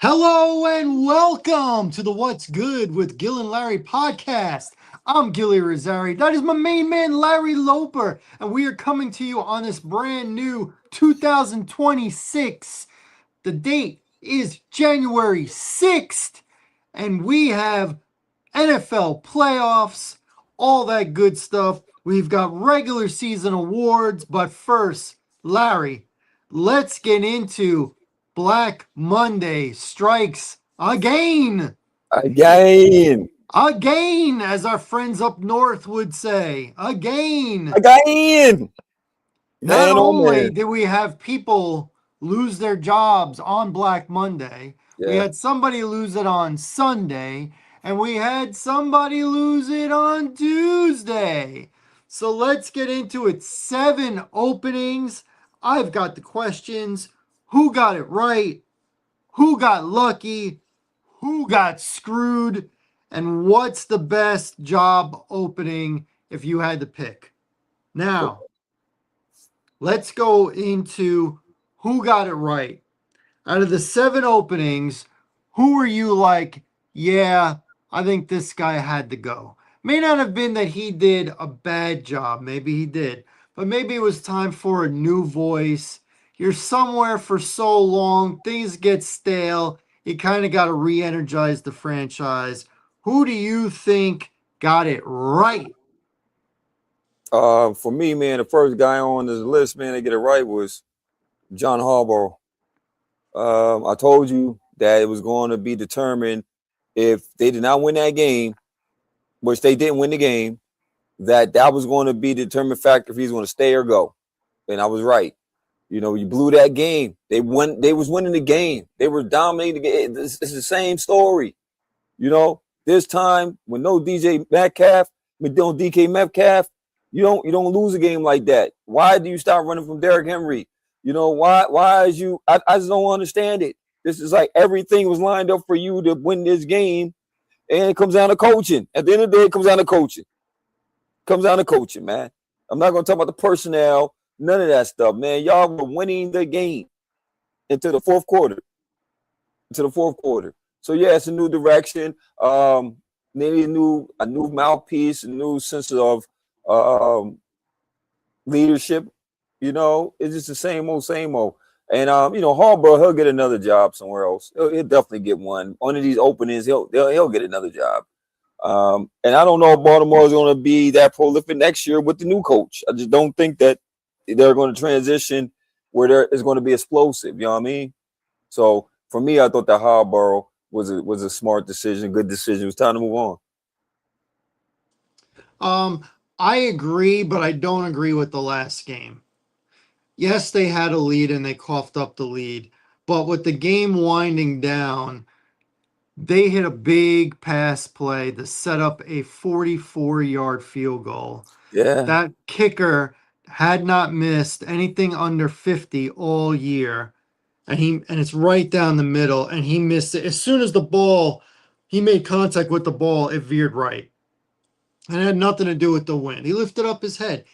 Hello and welcome to the What's Good with Gil and Larry podcast. I'm Gilly Rosari. That is my main man, Larry Loper. And we are coming to you on this brand new 2026. The date is January 6th. And we have NFL playoffs, all that good stuff. We've got regular season awards. But first, Larry, let's get into Black Monday strikes again. Again. Again, as our friends up north would say. Again. Again. Not Man, oh only man. did we have people lose their jobs on Black Monday, we Yeah. had somebody lose it on Sunday, and we had somebody lose it on Tuesday. So let's get into it. 7 openings. I've got the questions. Who got it right? Who got lucky? Who got screwed? And what's the best job opening if you had to pick? Now, let's go into who got it right. Out of the 7 openings, who were you like, yeah, I think this guy had to go? May not have been that he did a bad job. Maybe he did. But maybe it was time for a new voice. You're somewhere for so long, things get stale. You kind of got to re energize the franchise. Who do you think got it right? For me, man, the first guy on this list, man, to get it right was John Harbaugh. I told you that it was going to be determined if they did not win that game, which they didn't win the game, that was going to be the determined factor if he's going to stay or go. And I was right. You know, you blew that game. They won. They was winning the game. They were dominating the game. It's the same story. You know, this time when no DJ Metcalf, with no DK Metcalf, you don't lose a game like that. Why do you stop running from Derrick Henry? You know, why is you I just don't understand it. This is like everything was lined up for you to win this game, and it comes down to coaching. At the end of the day, it comes down to coaching. It comes down to coaching, man. I'm not gonna talk about the personnel, none of that stuff, man. Y'all were winning the game into the fourth quarter. To the fourth quarter. So yeah, it's a new direction. Maybe a new mouthpiece, a new sense of leadership. You know, it's just the same old, same old. And Harbaugh, he'll get another job somewhere else. He'll definitely get one of these openings. He'll get another job. And I don't know if Baltimore is going to be that prolific next year with the new coach. I just don't think that they're going to transition where there is going to be explosive. You know what I mean? So for me, I thought that Harbaugh was a smart decision, good decision. It was time to move on. I agree, but I don't agree with the last game. Yes, they had a lead and they coughed up the lead, but with the game winding down, they hit a big pass play to set up a 44-yard field goal. Yeah, That kicker had not missed anything under 50 all year, and it's right down the middle, and he missed it. As soon as he made contact with the ball, it veered right. And it had nothing to do with the wind. He lifted up his head.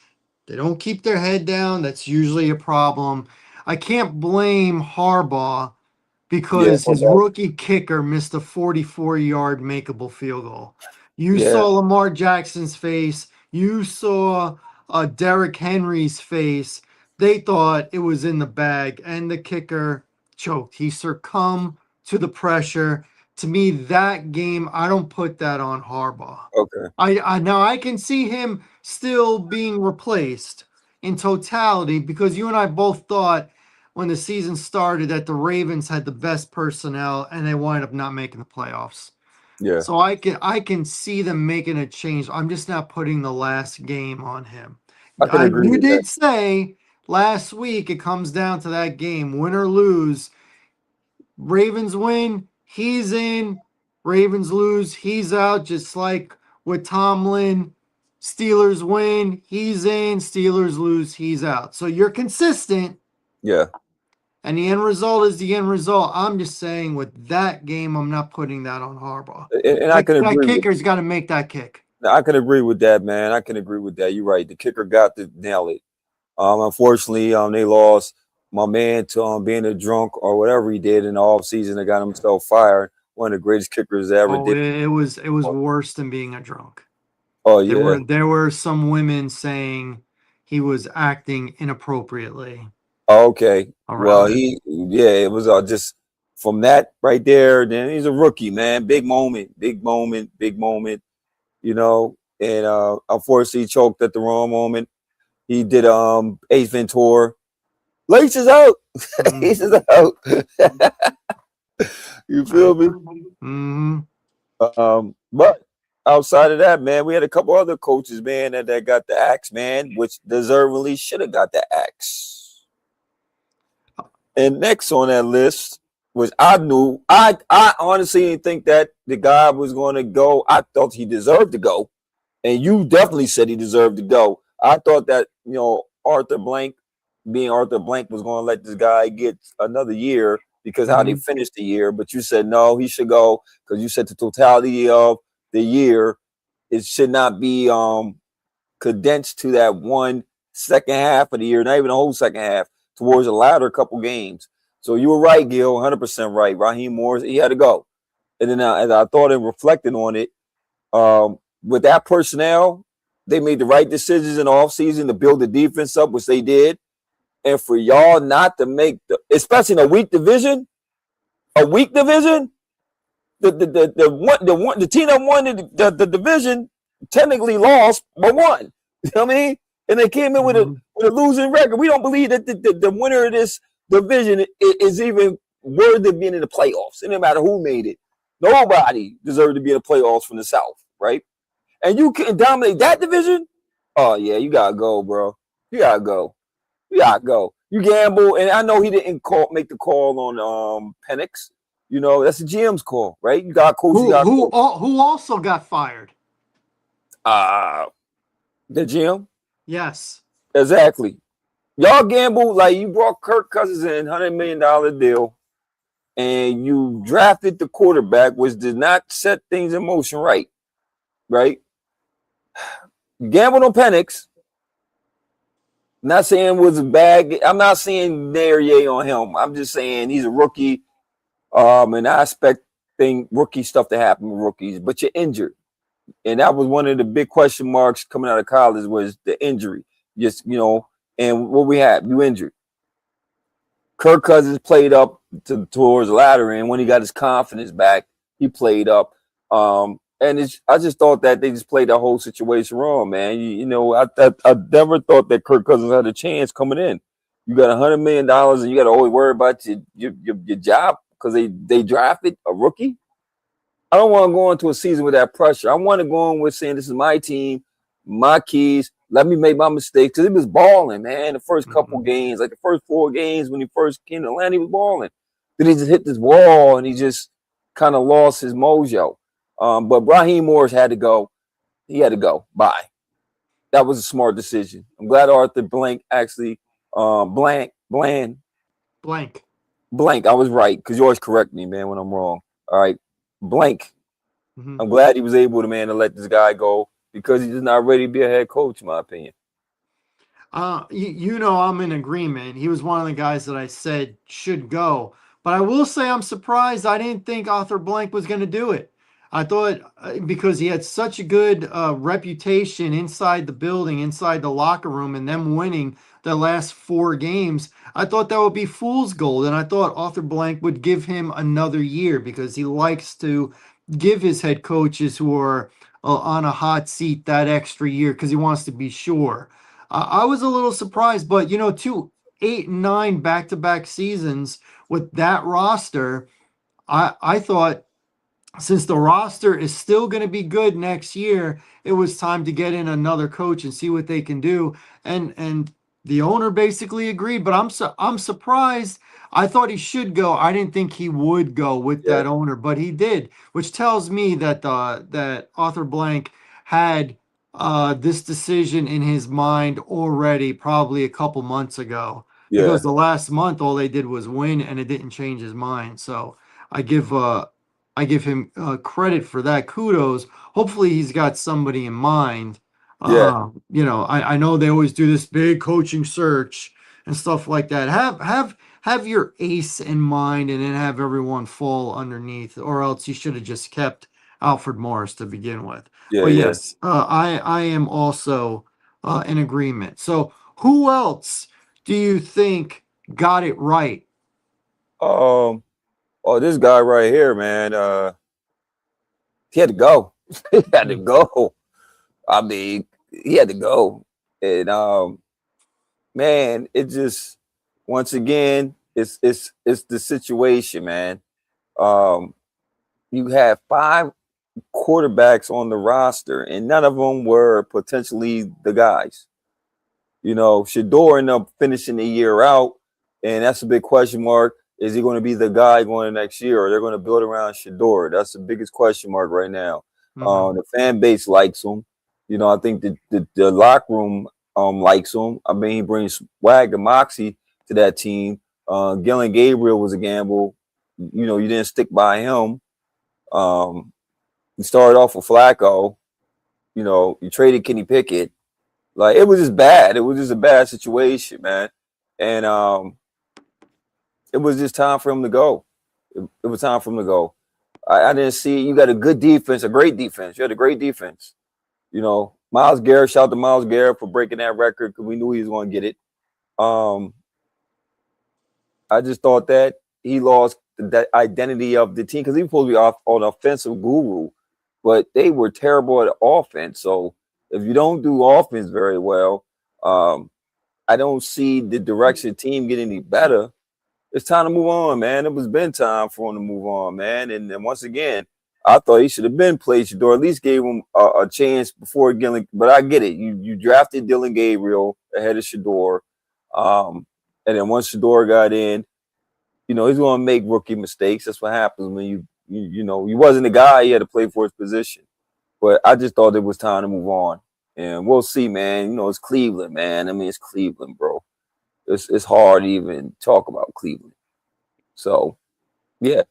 They don't keep their head down. That's usually a problem. I can't blame Harbaugh yeah, because no his doubt. rookie kicker missed a 44-yard makeable field goal. You Yeah, saw Lamar Jackson's face. You saw Derrick Henry's face. They thought it was in the bag, and the kicker choked. He succumbed to the pressure. To me, that game, I don't put that on Harbaugh. okay. I now I can see him still being replaced in totality because you and I both thought when the season started that the Ravens had the best personnel and they wind up not making the playoffs. Yeah, So I can see them making a change. I'm just not putting the last game on him. I can agree You with that. did say last week it comes down to that game, win or lose. Ravens win, he's in. Ravens lose, he's out. Just like with Tomlin, Steelers win, he's in. Steelers lose, he's out. So you're consistent, Yeah, and the end result is the end result. I'm just saying with that game, I'm not putting that on Harbaugh. and I That, can that agree with. kicker's got to make that kick. I can agree with that, man. I can agree with that. You're right. The kicker got to nail it. Unfortunately, they lost. my man to being a drunk or whatever he did in the off season that got himself fired. One of the greatest kickers that ever Oh, did. it was worse than being a drunk. Oh There yeah. were there were some women saying he was acting inappropriately Oh, okay. Well, around him. he yeah, it was just from that right there. Then he's a rookie, man. Big moment, big moment, big moment. You know, and unfortunately, he choked at the wrong moment. He did Ace Ventura. Laces out, Mm, laces out. You I, feel me? mm, But outside of that, man, we had a couple other coaches, man, that got the axe, man, which deservedly should have got the axe. And next on that list was I honestly didn't think that the guy was going to go. I thought he deserved to go, and you definitely said he deserved to go. I thought that Arthur Blank, being Arthur Blank, was going to let this guy get another year because how they mhm, finished the year. But you said no, he should go because you said the totality of the year it should not be condensed to that one second half of the year, not even the whole second half, towards the latter couple games. So you were right, Gil, 100% right. Raheem Morris, he had to go. And then as I thought and reflected on it, with that personnel, they made the right decisions in the offseason to build the defense up, which they did. And for y'all not to make especially in a weak division, the team that won the division technically lost but won. You know what I mean? And they came in mhm, with a losing record. We don't believe that the winner of this division is even worthy of being in the playoffs. It no matter who made it. Nobody deserved to be in the playoffs from the South, right? And you can dominate that division. Oh yeah, you gotta go, bro. You gotta go. You gotta go. You gamble, and I know he didn't make the call on Penix. You know that's the GM's call, right? You got coach. You got coach. who also got fired? Uh the GM. Yes. Exactly. Y'all gamble like you brought Kirk Cousins in $100 million deal, and you drafted the quarterback, which did not set things in motion right. Right. You gambled on Penix. Not saying it was a bad. I'm not saying nay yay on him. I'm just saying he's a rookie. And I expect rookie stuff to happen with rookies, but you're injured. And that was one of the big question marks coming out of college was the injury. Just, and what we had, you injured. Kirk Cousins played up towards the latter end. When he got his confidence back, he played up. And I just thought that they just played that whole situation wrong, man. I never thought that Kirk Cousins had a chance coming in. You got $100 million and you got to always worry about your job because they drafted a rookie. I don't want to go into a season with that pressure. I want to go in with saying this is my team, my keys. Let me make my mistakes because he was balling, man. The first couple Mhm. games, like the first 4 games when he first came to Atlanta, he was balling. Then he just hit this wall and he just kind of lost his mojo. But Raheem Morris had to go. He had to go. Bye. That was a smart decision. I'm glad Arthur Blank actually Blank. blank. I was right because you always correct me, man, when I'm wrong. All right, blank. Mhm. I'm glad he was able to man to let this guy go because he's not ready to be a head coach, in my opinion. I'm in agreement. He was one of the guys that I said should go. But I will say I'm surprised. I didn't think Arthur Blank was going to do it. I thought because he had such a good reputation inside the building, inside the locker room, and them winning the last 4 games, I thought that would be fool's gold. And I thought Arthur Blank would give him another year because he likes to give his head coaches who are on a hot seat that extra year because he wants to be sure. I was a little surprised, but 8 and 9 back-to-back seasons with that roster, I thought since the roster is still going to be good next year, it was time to get in another coach and see what they can do. And the owner basically agreed, but I'm surprised. I thought he should go. I didn't think he would go with Yeah, that owner, but he did, which tells me that Arthur Blank had this decision in his mind already, probably a couple months ago. yeah, Because the last month all they did was win, and it didn't change his mind. So I give I give him credit for that. Kudos. Hopefully, he's got somebody in mind. yeah, I know they always do this big coaching search, and stuff like that. Have your ace in mind and then have everyone fall underneath, or else you should have just kept Alfred Morris to begin with. Yeah, But yeah. yes, I am also in agreement. So who else do you think got it right? Um, oh, this guy right here, man. He had to go. He had to go. I mean, he had to go. And man, it just once again, it's the situation, man. Um, you have five quarterbacks on the roster, and none of them were potentially the guys. You know, Shador ended up finishing the year out, and that's a big question mark. Is he going to be the guy going next year, or they're going to build around Shador? That's the biggest question mark right now. Hmm. The fan base likes him. You know, I think the locker room likes him. I mean, he brings swag and moxie to that team. Gillen Gabriel was a gamble. You know, you didn't stick by him. Um, you started off with Flacco. You know, you traded Kenny Pickett. Like it was just bad. It was just a bad situation, man. And it was just time for him to go. It was time for him to go. I didn't see you got a good defense, a great defense. You had a great defense. You know, Miles Garrett, shout out to Miles Garrett for breaking that record because we knew he was going to get it. Um, I just thought that he lost the identity of the team because he was supposed to be off on offensive guru, but they were terrible at offense. So if you don't do offense very well, um, I don't see the direction team getting any better. It's time to move on, man. It was been time for him to move on, man. And then once again, I thought he should have been played Shador, at least gave him a chance before Gillen. But I get it. You drafted Dylan Gabriel ahead of Shador. Um, and then once Shador got in, you know, he's gonna make rookie mistakes. That's what happens when you know, he wasn't the guy he had to play for his position. But I just thought it was time to move on. And we'll see, man. You know, it's Cleveland, man. I mean, it's Cleveland, bro. It's hard to even talk about Cleveland. So yeah.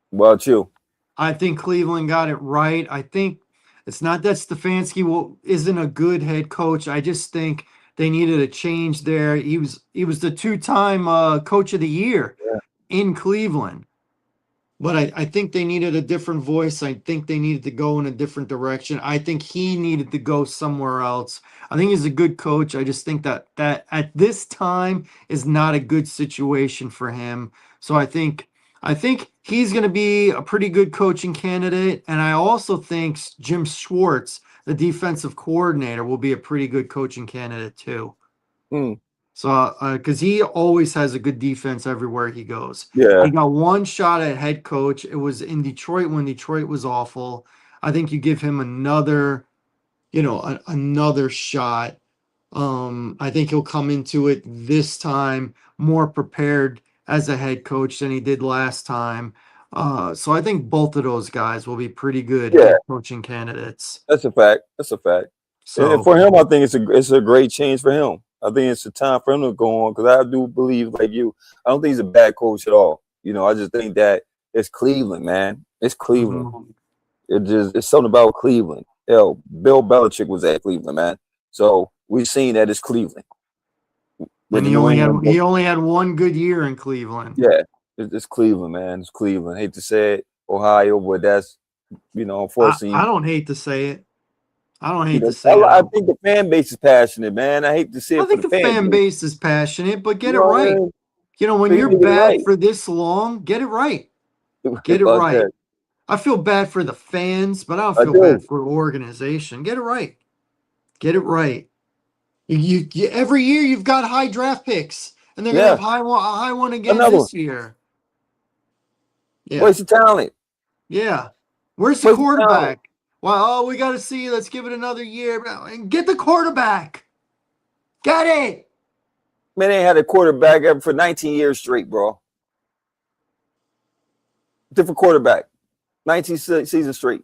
What about you? I think Cleveland got it right. I think it's not that isn't a good head coach. I just think they needed a change there. He was the two-time coach of the year Yeah. in Cleveland. But I think they needed a different voice. I think they needed to go in a different direction. I think he needed to go somewhere else. I think he's a good coach. I just think that at this time is not a good situation for him. So I think he's going to be a pretty good coaching candidate. And I also think Jim Schwartz, the defensive coordinator, will be a pretty good coaching candidate too. Mm, So, because he always has a good defense everywhere he goes. yeah. He got one shot at head coach. It was in Detroit when Detroit was awful. I think you give him another shot. I think he'll come into it this time more prepared as a head coach than he did last time. So I think both of those guys will be pretty good Yeah. head coaching candidates. That's a fact. That's a fact. And So, for him, I think it's a great change for him. I think it's a time for him to go on because I do believe, like you, I don't think he's a bad coach at all. You know, I just think that it's Cleveland, man. It's Cleveland. mhm. It's something about Cleveland. Hell, Bill Belichick was at Cleveland, man. So we've seen that it's Cleveland with And the he New only had England. he only had one good year in Cleveland. Yeah, it's Cleveland, man. It's Cleveland. Hate to say it, Ohio, but that's I unfortunately, don't hate to say it. I don't you hate to know, say it. I think the fan base is passionate, man. I hate to say I it for think the the fan fan base. base is passionate, but You get it know what I right. mean? When So you you're need to get it bad right. for this long, get it right. Get it About right. that, I feel bad for the fans, but I don't I feel bad do. for the organization. Get it right. Get it right. Every year you've got high draft picks, and they're gonna have Yeah, a high one again another one. this year. Yeah, Waste of talent. yeah. Where's the Waste of talent. quarterback? Well, oh, we got to see. Let's give it another year and get the quarterback. Get it. Man, they ain't had a quarterback ever for 19 years straight, bro. Different quarterback, 19 seasons straight.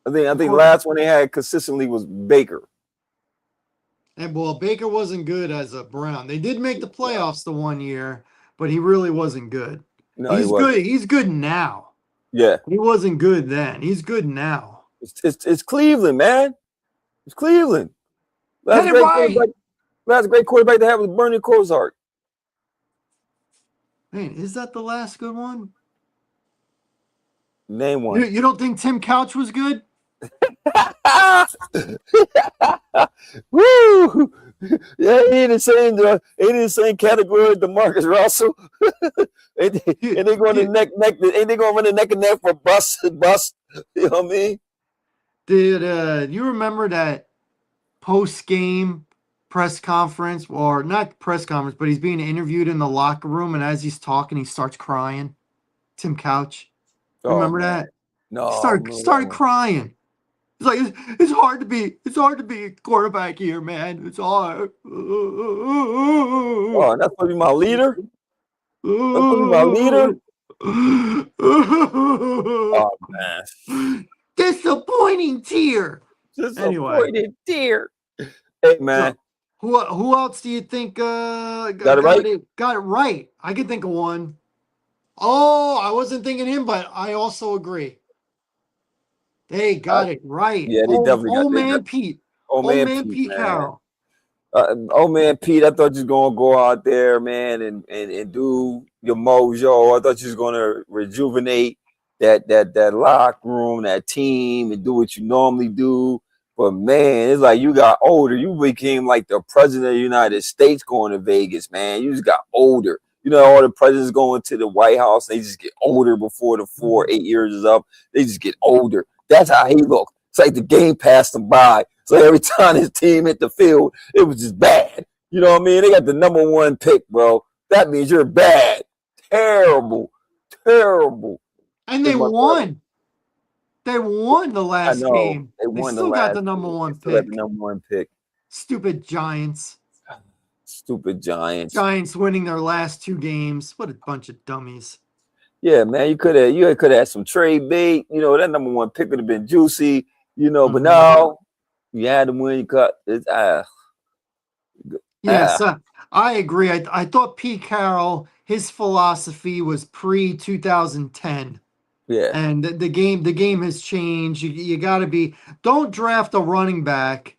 I think the last one they had consistently was Baker. And well, Baker wasn't good as a Brown. They did make the playoffs the one year, but he really wasn't good. No, he He's wasn't. good. He's good now. Yeah, He wasn't good then. He's good now. it's Cleveland, man. It's Cleveland. Get Last it great right. quarterback. Last great quarterback to have was Bernie Kosar. Man, is that the last good one? Name You, one. you don't think Tim Couch was good? Woo! Yeah, he in the same category as DeMarcus Russell. You, And they going to you, neck, and they going to run the neck and neck for bus. You know what I mean? did you remember that post game press conference, or not press conference, but he's being interviewed in the locker room, and as he's talking, he starts crying. Tim Couch, you Oh remember man, that? no, He I started remember that started one. crying. It's like it's hard to be a quarterback here, man. It's hard. Oh, that's supposed to be my leader. That's supposed to be my leader. Oh man, Disappointing tear. Anyway, disappointed dear. Hey man, so who else do you think got it right. got it right? I could think of one. Oh, I wasn't thinking him, but I also agree. They Uh, got it right. yeah, they definitely got Oh they. man, Pete. Oh Oh man, man, Pete, Pete man. Carroll. Oh man, Pete, I thought you was gonna go out there, man, and do your mojo. I thought you was gonna rejuvenate that locker room, that team, and do what you normally do. But man, it's like you got older. You became like the president of the United States going to Vegas, man. You just got older. You know, all the presidents going to the White House, they just get older before the 8 years is up. They just get older. That's how he looked. It's like the game passed him by. So every time his team hit the field, it was just bad. You know what I mean? They got the number one pick, bro. That means you're bad. Terrible. Terrible. And It's they my brother. won. They won the I last know. game. They They won the still got last the number game. They one still got the pick. number one pick. Stupid Giants. Stupid Giants. Giants winning their last two games. What a bunch of dummies. Yeah, man. You could have had some trade bait. You know, that number one pick would have been juicy, but Mhm. no, you had to win, you cut. It's Yes, I agree. I thought Pete Carroll, his philosophy was pre 2010. yeah. And the game has changed. You got to be, don't draft a running back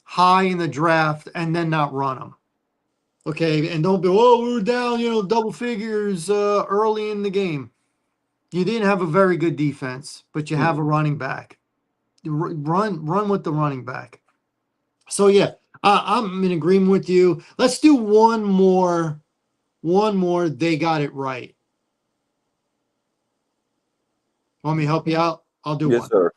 high in the draft and then not run them. Okay, and don't be, oh, we were down, double figures early in the game. You didn't have a very good defense, but you have a running back. Run with the running back. So yeah, I'm in agreement with you. Let's do one more. One more. They got it right. Want me to help you out? I'll do Yes, one. sir.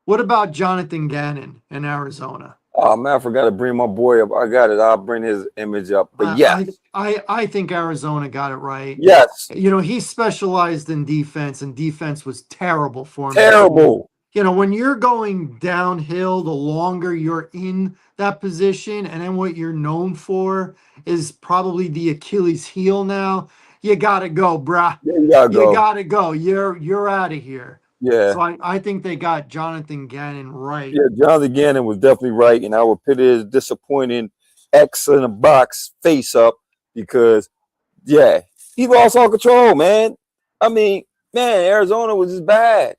What about Jonathan Gannon in Arizona? Oh man, I forgot to bring my boy up. I got it. I'll bring his image up. But I yes, I think Arizona got it right. yes, He specialized in defense, and defense was terrible for him this year. terrible. When you're going downhill, the longer you're in that position, and then what you're known for is probably the Achilles heel now. You gotta go, bruh. Yeah, you gotta You go. gotta go. You're out of here. So Yeah, I think they got Jonathan Gannon right. yeah. Jonathan Gannon was definitely right, and I would put his disappointing X in a box face up because yeah, he lost all control, man. I mean, man, Arizona was just bad.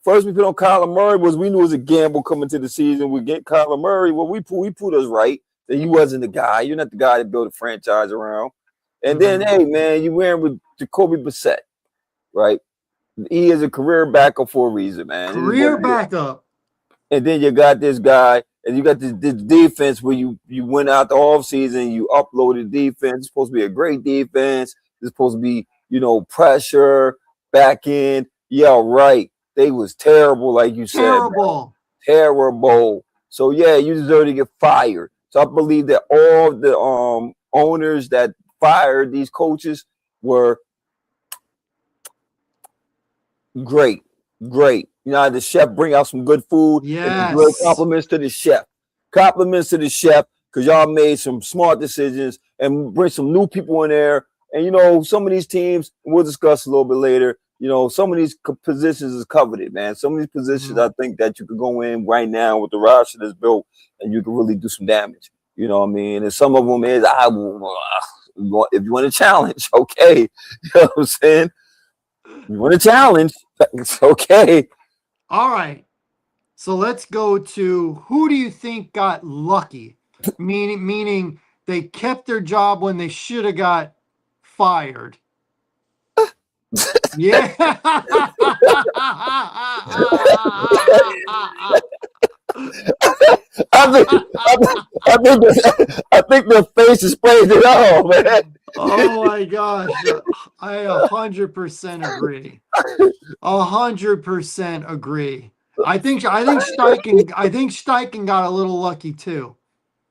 First, we put on Kyler Murray was we knew it was a gamble coming to the season. We get Kyler Murray. Well, we put us right that he wasn't the guy. You're not the guy to build a franchise around. And then, Mhm. hey, man, you wearing with Jacoby Brissett, right? He is a career backup for a reason, man. This is what Career it is. backup. And then you got this guy, and you got this defense where you went out the offseason, you uploaded defense. It's supposed to be a great defense. It's supposed to be, pressure, back end. Yeah, right. They was terrible, like you said, man. Terrible. Terrible. So yeah, you deserve to get fired. So I believe that all the owners that fired these coaches were great, great. The chef bring out some good food and great Yes. compliments to the chef. Compliments to the chef because y'all made some smart decisions and bring some new people in there. And some of these teams, we'll discuss a little bit later. Some of these positions is coveted, man. Some of these positions, Mhm. I think that you could go in right now with the roster that's built, and you can really do some damage. You know what I mean? And some of them is, if you want to challenge, okay. You know what I'm saying? You want to challenge, it's okay. All right. So let's go to, who do you think got lucky? Meaning they kept their job when they should have got fired. Yeah. I think I think the face explains it all, man. Oh my gosh. I 100% agree. 100% agree. I think Steichen got a little lucky too.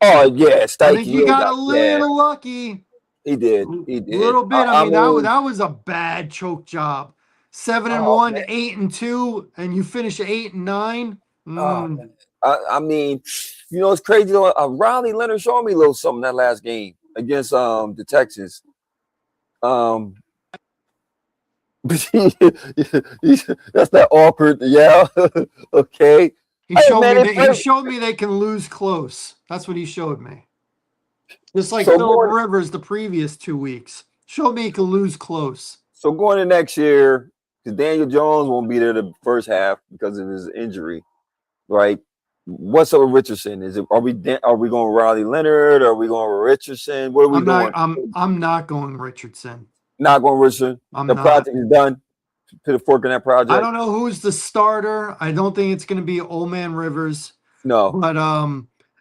Oh yeah, I think Stikey, he yeah, got a yeah, little lucky. he did, he did. Little bit. I I mean, mean, that was a bad choke job. Seven and oh one, man, 8-2, and you finish 8-9. oh man. I mean, it's crazy though. Riley Leonard showed me a little something that last game against the Texans. Um, but that's that awkward. Yeah, okay. Hey man, they He play. showed me they can lose close. That's what he showed me. Just like So Philip going Rivers the previous 2 weeks. Showed me he can lose close. so going to next year, because Daniel Jones won't be there the first half because of his injury, right? What's up with Richardson? Are we going Riley Leonard? Are we going Richardson? What are we doing? I'm not going Richardson. Not going Richardson. I'm The not. project is done. Put a fork in that I project. don't know who's the starter. I don't think it's going to be Old Man Rivers. No. But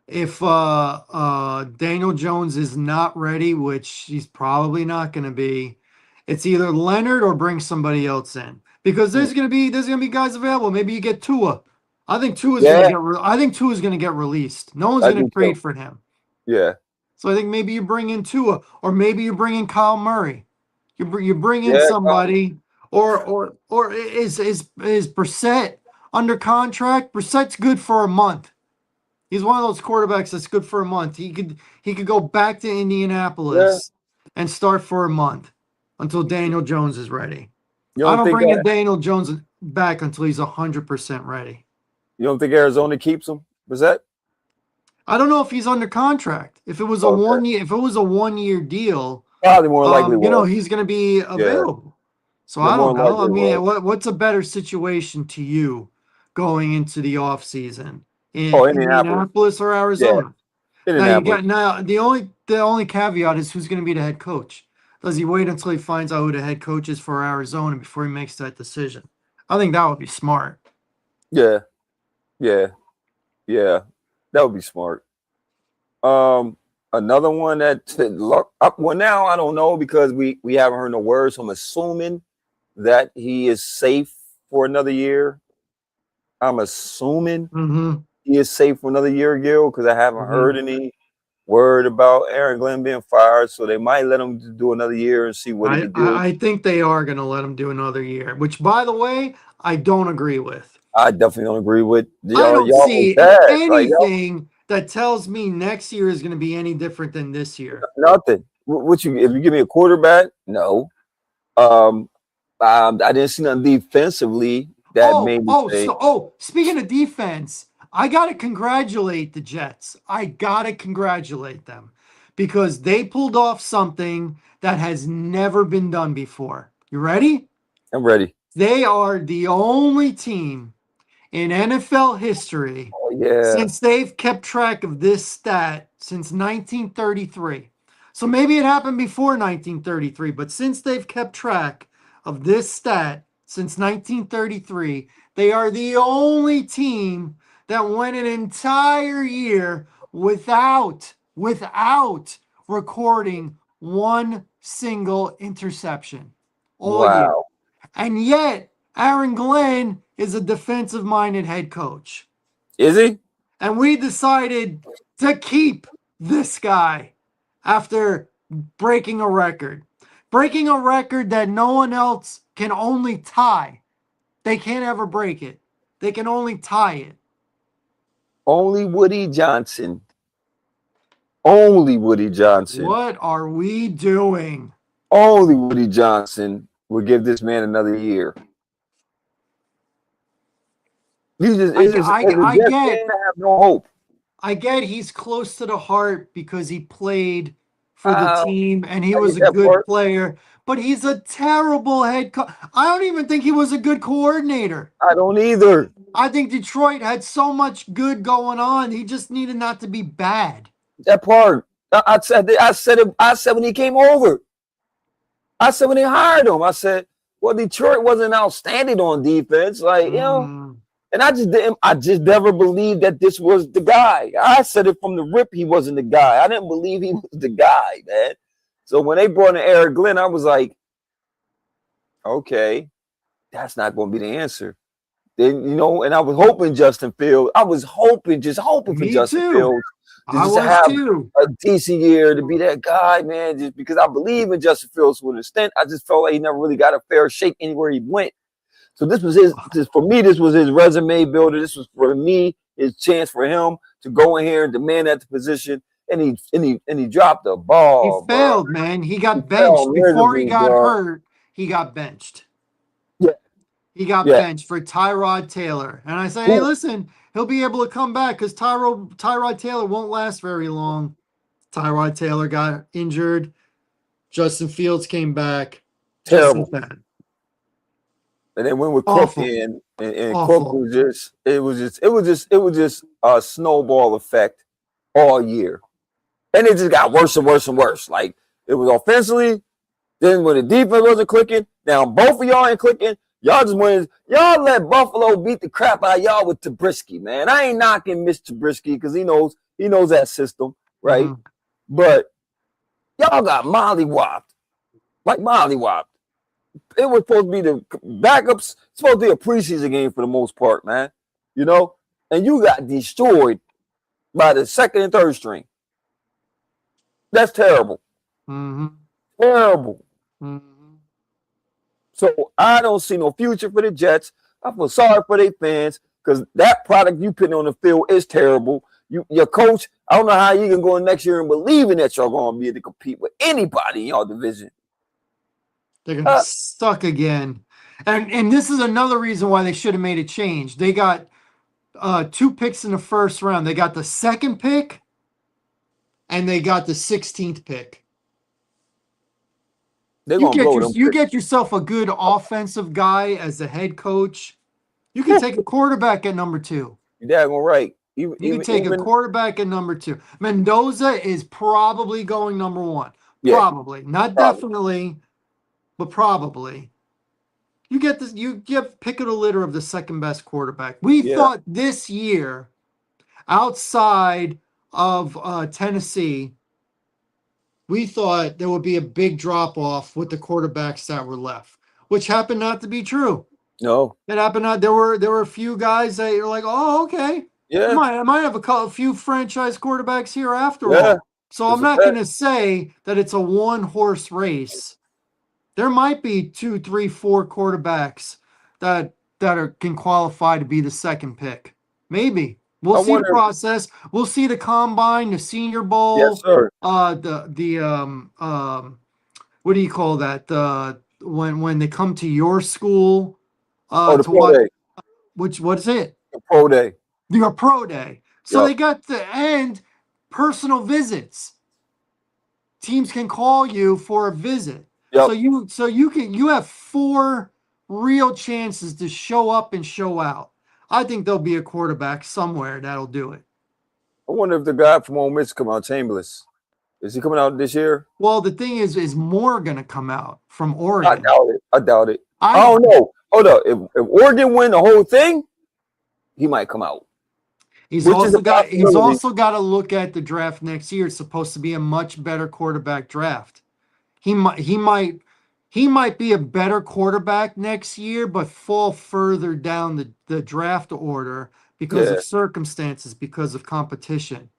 if Daniel Jones is not ready, which he's probably not going to be, it's either Leonard or bring somebody else in because Mm. there's gonna be guys available. Maybe you get Tua. I think Tua's going to Yeah, get. I think Tua's going to get released. No one's I going to do too. trade for him. Yeah. So I think maybe you bring in Tua, or maybe you bring in Kyle Murray. You bring in Yeah. somebody, or is Brissett under contract? Brissett's good for a month. He's one of those quarterbacks that's good for a month. He could go back to Yeah. Indianapolis and start for a month until Daniel Jones is ready. You I don't don't think bring in Daniel Jones back until he's 100% ready. Arizona keeps him? Was that I don't know if he's under contract. If it was a okay? 1 year, if it was a 1 year deal, Probably more likely was. he's going to be Yeah. available. So The I more don't know. I likely mean, was. what's a better situation to you going into the offseason in Oh, Indianapolis. Indianapolis or Yeah, Arizona? Indianapolis. Now the only caveat is who's going to be the head coach. Does he wait until he finds out who the head coach is for Arizona before he makes that decision? I think that would be smart. Yeah. Yeah. Yeah. That would be smart. Another one that luck up. Well, now I don't know because we haven't heard no words. So I'm assuming that he is safe for another year. I'm assuming Mm-hmm. he is safe for another year, Gil, because I haven't Mm-hmm. heard any word about Aaron Glenn being fired. So they might let him do another year and see what he I, can do. I I think they are going to let him do another year, which, by the way, I don't agree with. I definitely don't agree with I y'all. don't Y'all was see bad. Like y'all anything that tells me next year is going to be any different than this year. nothing. What you if you give me a quarterback? No. I didn't see nothing defensively that made me say Speaking of defense, I got to congratulate the Jets. I got to congratulate them because they pulled off something that has never been done before. You ready? I'm ready. They are the only team in NFL history Oh yeah, since they've kept track of this stat since 1933. So maybe it happened before 1933, but since they've kept track of this stat since 1933, they are the only team that went an entire year without recording one single interception all year. wow. And yet, Aaron Glenn is a defensive minded head coach. Is he? And we decided to keep this guy after breaking a record. Breaking a record that no one else can only tie. They can't ever break it, they can only tie it. Only Woody Johnson. Only Woody Johnson. What are we doing? Only Woody Johnson would give this man another year. You just I, it's just I, as a I Jets get fan, I have no hope. I get he's close to the heart because he played for the Uh, team and he I was get a that good part. player, but he's a terrible head coach. I don't even think he was a good coordinator. I don't either. I think Detroit had so much good going on. He just needed not to be bad. That part. I said when he came over. I said when they hired him. I said, well, Detroit wasn't outstanding on defense. Like, Mm, and I just never believed that this was the guy. I said it from the rip, he wasn't the guy. I didn't believe he was the guy, man. So when they brought in Eric Glenn, I was like, okay, that's not going to be the answer. Then, and I was hoping Justin Fields. I was hoping, just hoping for me Justin too. Fields to I just was have too. a decent year, to be that guy, man. Just because I believe in Justin Fields to an extent, I just felt like he never really got a fair shake anywhere he went. So this was for me, this was his resume builder. This was for me, his chance for him to go in here and demand at the position. And he dropped the He ball, bro. failed, man. He He got fell benched before he miserably, got bro. hurt. He got benched. Yeah, He got yeah. benched for Tyrod Taylor. And I say, hey, Who? listen, he'll be able to come back because Tyrod Taylor won't last very long. Tyrod Taylor got injured. Justin Fields came back. Just as Terrible. bad. And then went with Cook Awful. in, and Cook Awful. was just a snowball effect all year. And it just got worse and worse and worse. Like it was offensively, then when the defense wasn't clicking, now both of y'all ain't clicking. Y'all just went. Y'all let Buffalo beat the crap out of y'all with Trubisky, man. I ain't knocking Mr. Trubisky because he knows that system, right? Mhm. But y'all got mollywopped, like mollywopped. It was supposed to be the backups. It's supposed to be a preseason game for the most part, man. And you got destroyed by the second and third string. That's terrible. Mhm. Terrible. Mhm. So I don't see no future for the Jets. I feel sorry for their fans because that product you putting on the field is terrible. Your coach, I don't know how you can go in next year and believing that you're going to be able to compete with anybody in your division. They're gonna suck again. And this is another reason why they should have made a change. They got two picks in the first round. They got the second pick and they got the 16th pick. They're going to blow them You picks. get yourself a good offensive guy as the head coach. You can take a quarterback at number two. You're daggone right. Even, You can even, take a even quarterback at number two. Mendoza is probably going number one. yeah, Probably. Not probably. definitely, but probably. You get this, you get pick of the litter of the second best quarterback. We Yeah, thought this year, outside of Tennessee, we thought there would be a big drop off with the quarterbacks that were left, which happened not to be true. no, It happened not there were a few guys that you're like, oh, okay. yeah, I might have a few franchise quarterbacks here after yeah. all. So I'm It's a not fact. gonna say that it's a one horse race. There might be two, three, four quarterbacks can qualify to be the second pick. Maybe. We'll I see the wonder. process. We'll see the combine, the Senior Yes, Bowl, sir. the what do you call that? When they come to your school Oh, the to pro what day. what is it? The pro day. Your pro day. So Yep. they got the end personal visits. Teams can call you for a visit. Yep. You have four real chances to show up and show out. I think there'll be a quarterback somewhere that'll do it. I wonder if the guy from Ole Miss come out, Chambliss. Is he coming out this year? Well, the thing is more gonna come out from I Oregon. doubt it. I doubt it. I I don't know. Hold up. If Oregon win the whole thing, he might come out, which is a he's possibility. also got to look at the draft next year. It's supposed to be a much better quarterback draft. He might be a better quarterback next year, but fall further down the draft order because Yeah. of circumstances, because of competition.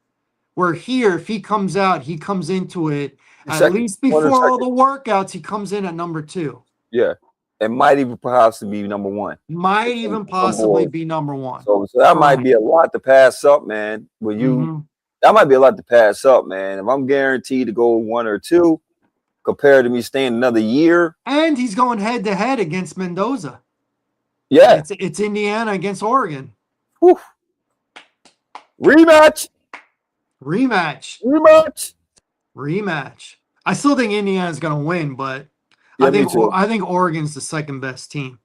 Where here, if he comes out, he comes into it at Second, least one or before all second. the workouts, he comes in at number two. Yeah. And might even perhaps be number one for Might some, even for some possibly boys. be number one. So that might be Correct. a lot to pass up, man. Hmm. That might be a lot to pass up, man. If I'm guaranteed to go one or two, compared to me staying another year, And he's going head to head against Mendoza. yeah. It's Indiana against Oregon. Whew. Rematch. Rematch. Rematch. Rematch. I still think Indiana's going to win, but Yeah, me too. I think Oregon's the second best team.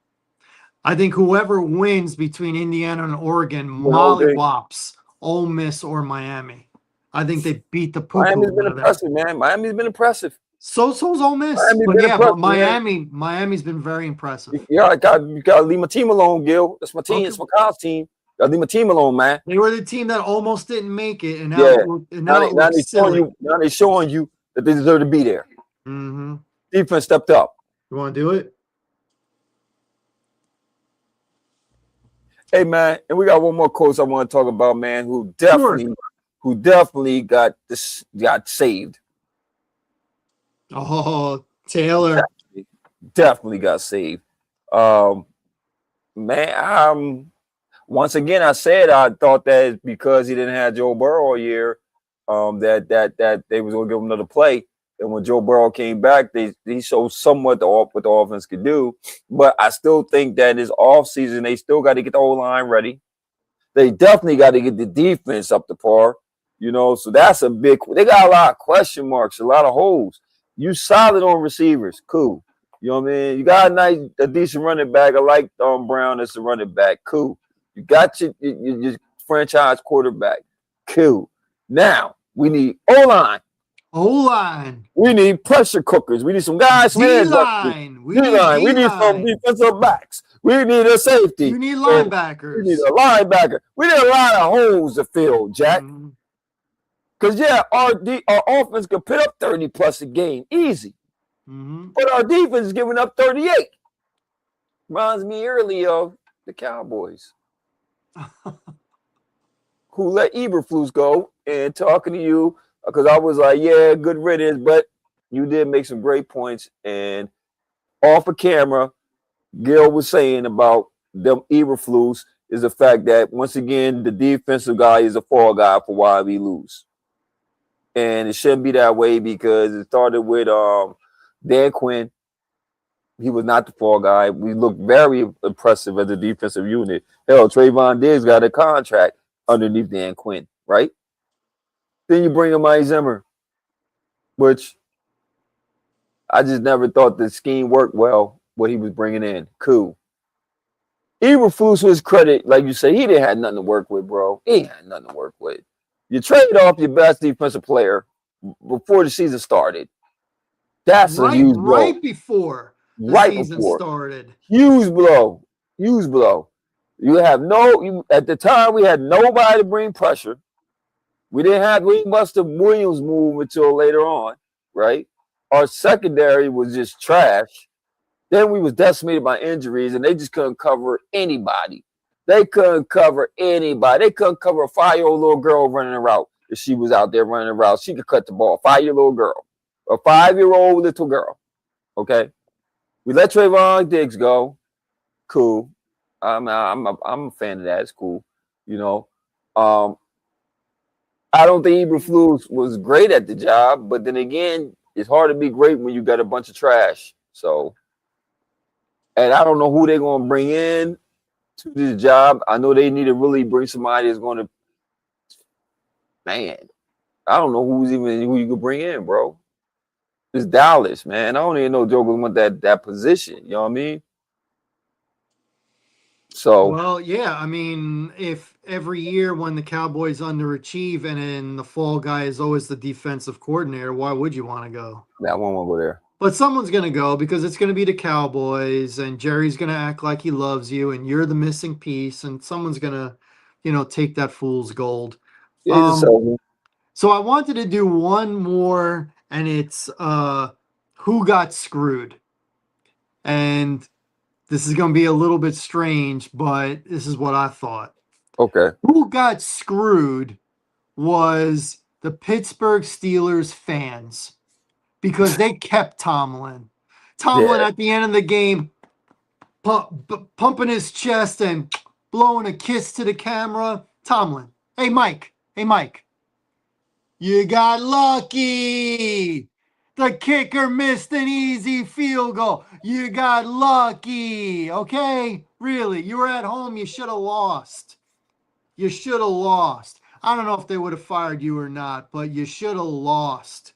I think whoever wins between Indiana and Oregon The whole thing. mollywops Ole Miss or Miami. I think they beat the poo Miami's poo been out of them. impressive, man. Miami's been impressive. So's Ole Miss, Miami's but been yeah, but impressive, man. Miami's been very impressive. You gotta leave my team alone, Gil. That's my team. Okay, It's my college team. Gotta leave my team alone, man. they were the team that almost didn't make it, and Yeah. now it Now looks they showing silly. you. Now they showing you that they deserve to be there. Mm-hmm. Defense stepped up. You want to do it? Hey, man, and we got one more coach I want to talk about, man, Sure. who definitely got saved. Oh, Taylor. Definitely got saved. Um, man, once again, I said I thought that because he didn't have Joe Burrow all year, that they was gonna give him another play. And when Joe Burrow came back, he showed somewhat what the offense could do. But I still think that in this offseason, they still got to get the whole line ready. They definitely got to get the defense up to par. So that's a big. They got a lot of question marks, a lot of holes. You solid on receivers, cool. You know what I mean? You got a decent running back. I like Brown as a running back, cool. You got your franchise quarterback, cool. Now we need O line. O-line. We need pressure cookers. We need some guys, some edge rushers. D-line. We need D-line. We need some D-line. defensive backs. We need a safety. You need And we need linebackers. a linebacker. We need a lot of holes to fill, Jack. Mm-hmm. Because, our offense could put up 30 plus a game, easy. Mm-hmm. But our defense is giving up 38. Reminds me early of the Cowboys, who let Eberflus go. And talking to you, because I was like, yeah, good riddance, but you did make some great points. And off of camera, Gil was saying about them Eberflus is the fact that, once again, the defensive guy is a fall guy for why we lose. And it shouldn't be that way because it started with Dan Quinn. He was not the fall guy. We looked very impressive as a defensive unit. Hell, Trayvon Diggs got a contract underneath Dan Quinn, right? Then you bring in Mike Zimmer, which I just never thought the scheme worked well, what he was bringing in. Cool. Eberflus, to his credit, like you say, he didn't have nothing to work with, bro. He ain't had nothing to work with. You trade off your best defensive player before the season started. That's a huge blow. Right before the season started. Huge blow. Huge blow. At the time, we had nobody to bring pressure. We must have Williams move until later on, right? Our secondary was just trash. Then we was decimated by injuries, and they just couldn't cover anybody. They couldn't cover anybody. They couldn't cover a 5-year-old little girl running a route. If she was out there running a route, she could cut the ball. 5-year-old little girl. A 5-year-old little girl. Okay? We let Trayvon Diggs go. Cool. I'm a fan of that. It's cool. I don't think Eberflus was great at the job, but then again, it's hard to be great when you got a bunch of trash. So, and I don't know who they're going to bring in to this job. I know they need to really bring somebody that's going to, man, I don't know who you could bring in, bro. It's Dallas, man. I don't even know Joe want that position. You know what I mean? So, well, yeah. I mean, if every year when the Cowboys underachieve and then the fall guy is always the defensive coordinator, why would you want to go? that one won't go there. But someone's going to go because it's going to be the Cowboys, and Jerry's going to act like he loves you, and you're the missing piece, and someone's going to, take that fool's gold. Yeah, So I wanted to do one more, and it's who got screwed. And this is going to be a little bit strange, but this is what I thought. Okay. Who got screwed was the Pittsburgh Steelers fans because they kept Tomlin. Tomlin at the end of the game pumping his chest and blowing a kiss to the camera. Tomlin, hey, Mike. You got lucky. The kicker missed an easy field goal. You got lucky. Okay? Really, you were at home. You should have lost. You should have lost. I don't know if they would have fired you or not, but you should have lost.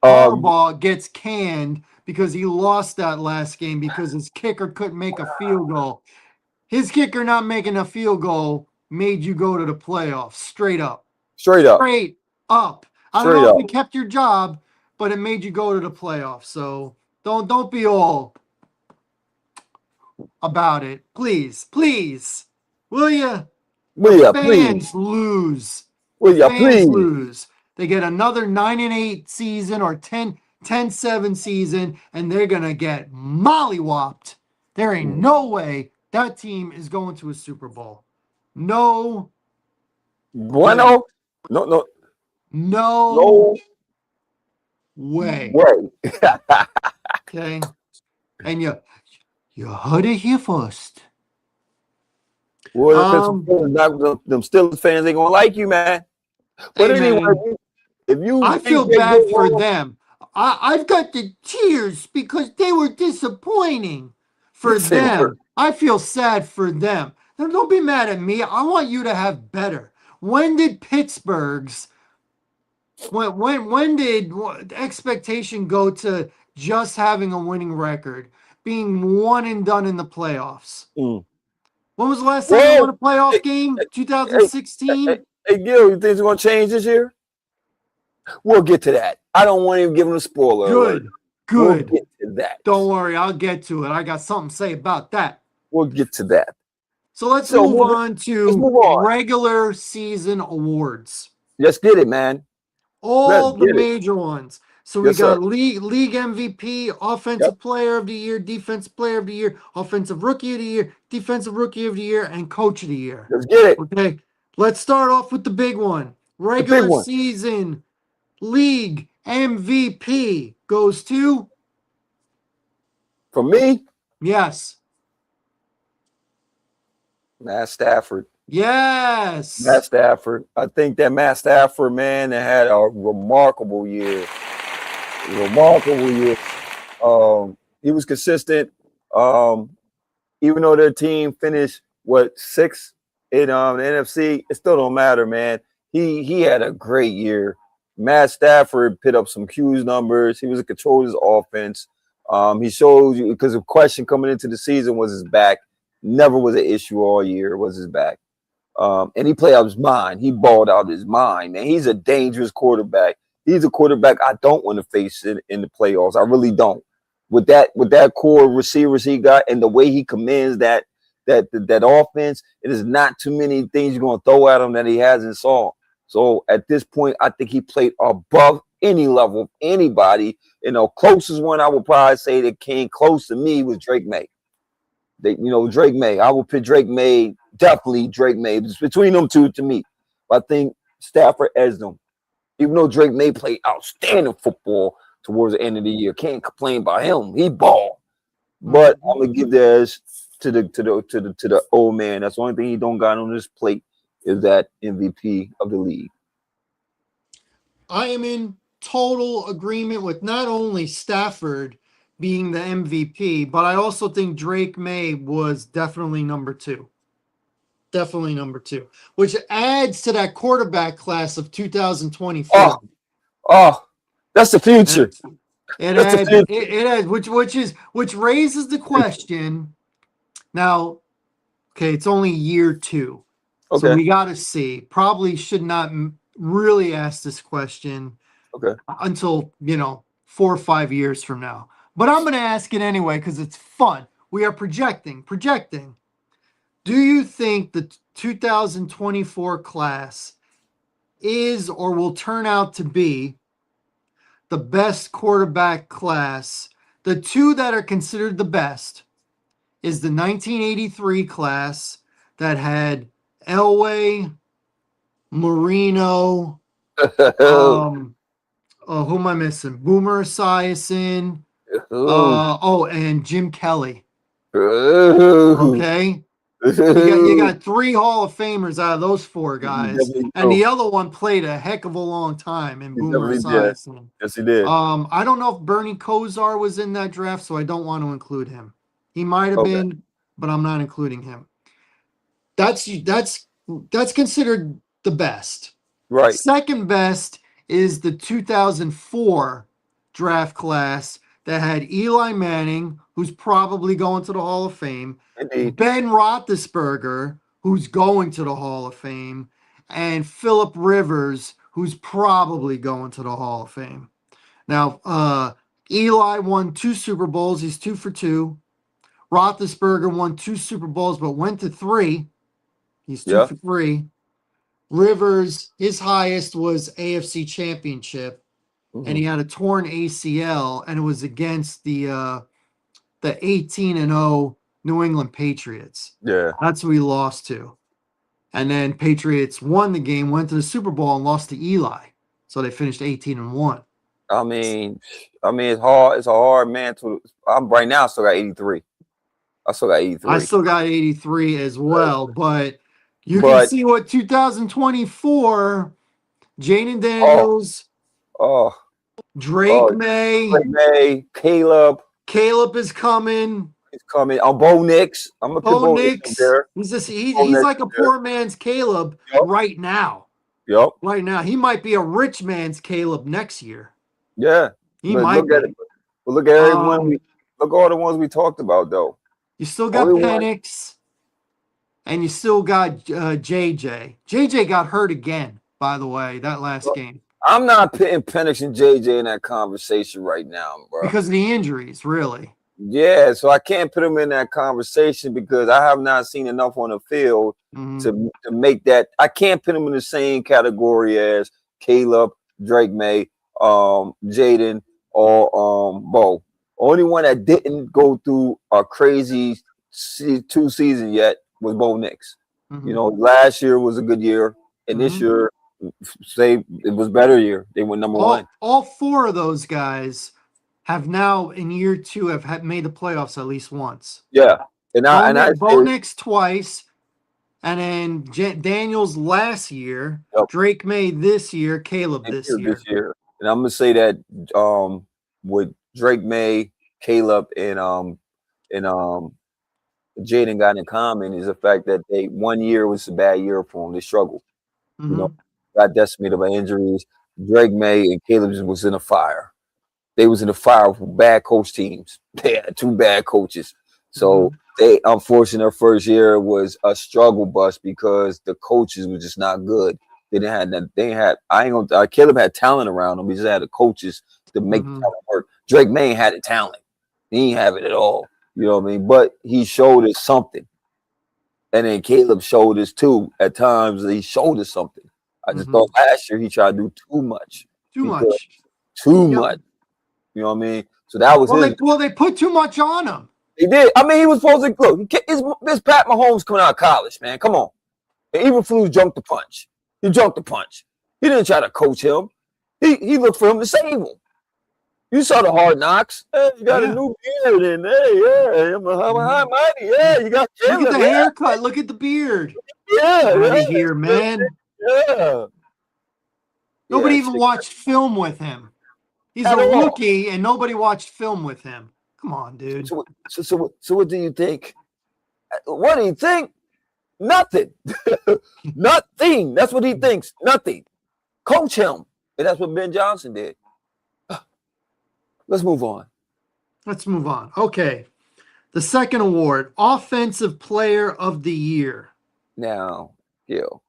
Harbaugh gets canned because he lost that last game because his kicker couldn't make a field goal. His kicker not making a field goal made you go to the playoffs. Straight up. Straight up. up. I don't Straight know if up. you kept your job, but it made you go to the playoffs. So don't be all about it. Please, please. Will you? The Will ya please? fans lose. The Will ya fans please? lose. They get another 9-8 season or 10-7 season, and they're going to get mollywopped. There ain't Mm. no way that team is going to a Super Bowl. No way. Bueno. No, no, No no way. way. Okay? And you heard it here first. Well, them Um, Steelers, them Steelers fans ain't gonna like you, man. But hey anyway, man, if you I think feel they bad go for wrong, them. I've got the tears because they were disappointing for yes, they were. them. I feel sad for them. Now, don't be mad at me. I want you to have better. When did Pittsburgh's when did the expectation go to just having a winning record, being one and done in the playoffs? Mm. When was the last time they Well, won a playoff hey, game? hey, hey, 2016? hey, Gil, you think it's gonna change this year? We'll get to that. I don't want to even give them a spoiler alert. Good. We'll Good. get to that. Don't worry, I'll get to it. I got something to say about that. We'll get to that. So let's So move moving, on let's to move on. regular season awards. Let's get it, man. Let's All the get it. major ones. So we Yes, sir. got league MVP, Yep. offensive player of the year, defensive player of the year, offensive rookie of the year, defensive rookie of the year, and coach of the year. Let's get it. Okay, let's start off with the big one. The big Regular one season league MVP goes to, for me, yes, Matt Stafford. Matt yes. Stafford. I think that Matt Stafford, man, that had a remarkable year. Remarkable year. He was consistent. Um, even though their team finished what sixth in the NFC, it still don't matter, man. He had a great year. Matt Stafford put up some huge numbers. He was in control of his offense. He showed you because the question coming into the season was his back. Never was an issue all year. Was his back. And he played out his mind. He balled out his mind, man. He's a dangerous quarterback. He's a quarterback I don't want to face in the playoffs. I really don't. With that core receivers he got and the way he commands that offense, it is not too many things you're gonna throw at him that he hasn't saw. So at this point, I think he played above any level of anybody. Closest one I would probably say that came close to me was Drake May. Drake May. I would pick Drake May, definitely Drake May. It's between them two to me. But I think Stafford edged them. Even though Drake May played outstanding football towards the end of the year. Can't complain about him. He balled. But I'm gonna give this to the old man. That's the only thing he don't got on his plate is that MVP of the league. I am in total agreement with not only Stafford being the MVP, but I also think Drake May was definitely number two. Definitely number two, which adds to that quarterback class of 2024. Oh, oh, that's the And future. it That's the adds, it, future. it adds, which raises the question. Now, okay, it's only year two, so Okay, we got to see. Probably should not really ask this question okay. until 4 or 5 years from now. But I'm going to ask it anyway because it's fun. We are projecting. Projecting. Do you think the 2024 class is or will turn out to be the best quarterback class? The two that are considered the best is the 1983 class that had Elway, Marino, um, who am I missing? Boomer Esiason, Ooh. and Jim Kelly. Ooh. Okay. You Ooh. got three Hall of Famers out of those four You guys, definitely and do. the other one played a heck of a long time in He Boomer definitely did. Esiason. Yes, he did. I don't know if Bernie Kosar was in that draft, so I don't want to include him. He might have Okay. been, but I'm not including him. That's considered the best. Right. Second best is the 2004 draft class that had Eli Manning, who's probably going to the Hall of Fame, Indeed. Ben Roethlisberger, who's going to the Hall of Fame, and Philip Rivers, who's probably going to the Hall of Fame. Now, Eli won 2 Super Bowls. He's 2 for 2. Roethlisberger won 2 Super Bowls, but went to 3. He's two Yeah. for 3. Rivers, his highest was AFC Championship, and he Hmm. had a torn ACL, and it was against the 18-0 New England Patriots. Yeah. That's who he lost to. And then Patriots won the game, went to the Super Bowl, and lost to Eli. So they finished 18-1. I mean, it's hard. It's a hard man to. I'm right now. I still got 83. I still got I 83. still got 83 as well, but you can But see what 2024 Jaden oh, Daniels, oh, Drake oh, May, Drake May, Caleb Caleb is coming. is coming. Bo Nix. I'm gonna put Bo Bo Nix up Nix, there. Bo he's Nix like up a there. poor man's Caleb Yep. right now. Yep. Right now, he might be a rich man's Caleb next year. Yeah. He But might look at it. be. But look at everyone. Um, Look at all the ones we talked about though. you still got Only one. Penix, and you still got JJ. JJ got hurt again, by the way, that last game I'm not putting Penix and JJ in that conversation right now, bro. because of the injuries. Really. Yeah, so I can't put them in that conversation because I have not seen enough on the field Mm-hmm. to make that. I can't put them in the same category as Caleb, Drake May, Jaden, or Bo. Only one that didn't go through a crazy 2 season yet was Bo Nix. Mm-hmm. You know, last year was a good year, and this Mm-hmm. year, say it was better year. They went number one. All 4 of those guys have now in year 2 have made the playoffs at least once. Yeah, and I Bo Nix twice, and then Daniels last year, yep, Drake May this year, Caleb this this year. year, and I'm gonna say that with Drake May, Caleb, and Jaden got in common is the fact that they 1 year was a bad year for them. They struggled, you know, Mm-hmm. got decimated by injuries. Drake May and Caleb just was in a fire. They was in a fire with bad coach teams. They had 2 bad coaches. So Mm-hmm. they unfortunately their first year was a struggle bus because the coaches were just not good. They didn't have that. They had I ain't gonna Caleb had talent around them. He just had the coaches to make the Mm-hmm. talent work. Drake May had the talent. He didn't have it at all. You know what I mean? But he showed us something. And then Caleb showed us too. At times he showed us something. I just Mm-hmm. thought last year he tried to do too much. Too Because much. too Yep. much. You know what I mean? So that was his. They put too much on him. He did. I mean, he was supposed to look. This Pat Mahomes coming out of college, man. Come on. And even Flus jumped the punch. He jumped the punch. He didn't try to coach him. He looked for him to save him. You saw the Hard Knocks. Hey, you got a Yeah. new beard, and hey, yeah, I'm a high mighty. Yeah, you got Look at Caleb. the Yeah, haircut. Look at the beard. yeah, Out yeah, of here, man. yeah. Nobody Yeah, even watched film with him. He's at a all. rookie, and nobody watched film with him. Come on, dude. So what do you think? What do you think? Nothing. Nothing. That's what he thinks. Nothing. Coach him. And that's what Ben Johnson did. Let's move on. Let's move on. Okay. The second award, Offensive Player of the Year. Now, Gil,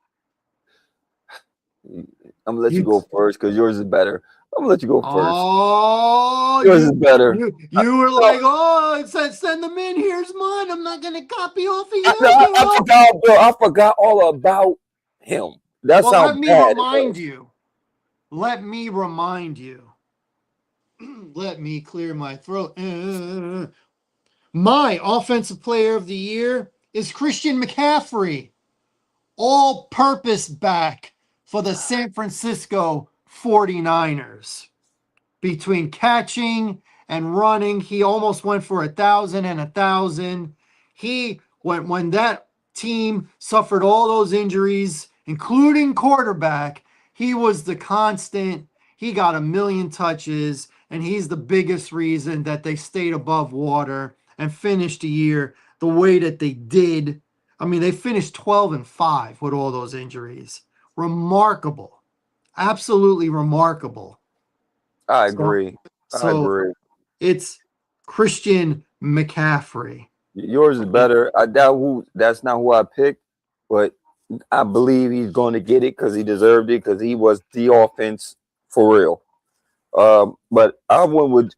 I'm gonna let you You, go first because yours is better. I'm gonna let you go first. oh, Yours is better. you were No, like, oh, it said send them in. Here's mine. I'm not gonna copy off of I, you, no, I Gil. forgot, bro. I forgot all about him. That's Well, how let me bad it remind was. you. Let me remind you. Let me clear my throat. My offensive player of the year is Christian McCaffrey, all purpose back for the San Francisco 49ers. Between catching and running, he almost went for 1,000 and 1,000. He when that team suffered all those injuries, including quarterback, he was the constant. He got 1,000,000 touches, and he's the biggest reason that they stayed above water and finished the year the way that they did. I mean, they finished 12-5 with all those injuries. Remarkable. Absolutely remarkable. I So, agree. I so agree. it's Christian McCaffrey. Yours is better. I doubt who. That's not who I picked, but I believe he's going to get it because he deserved it because he was the offense for real. But I went with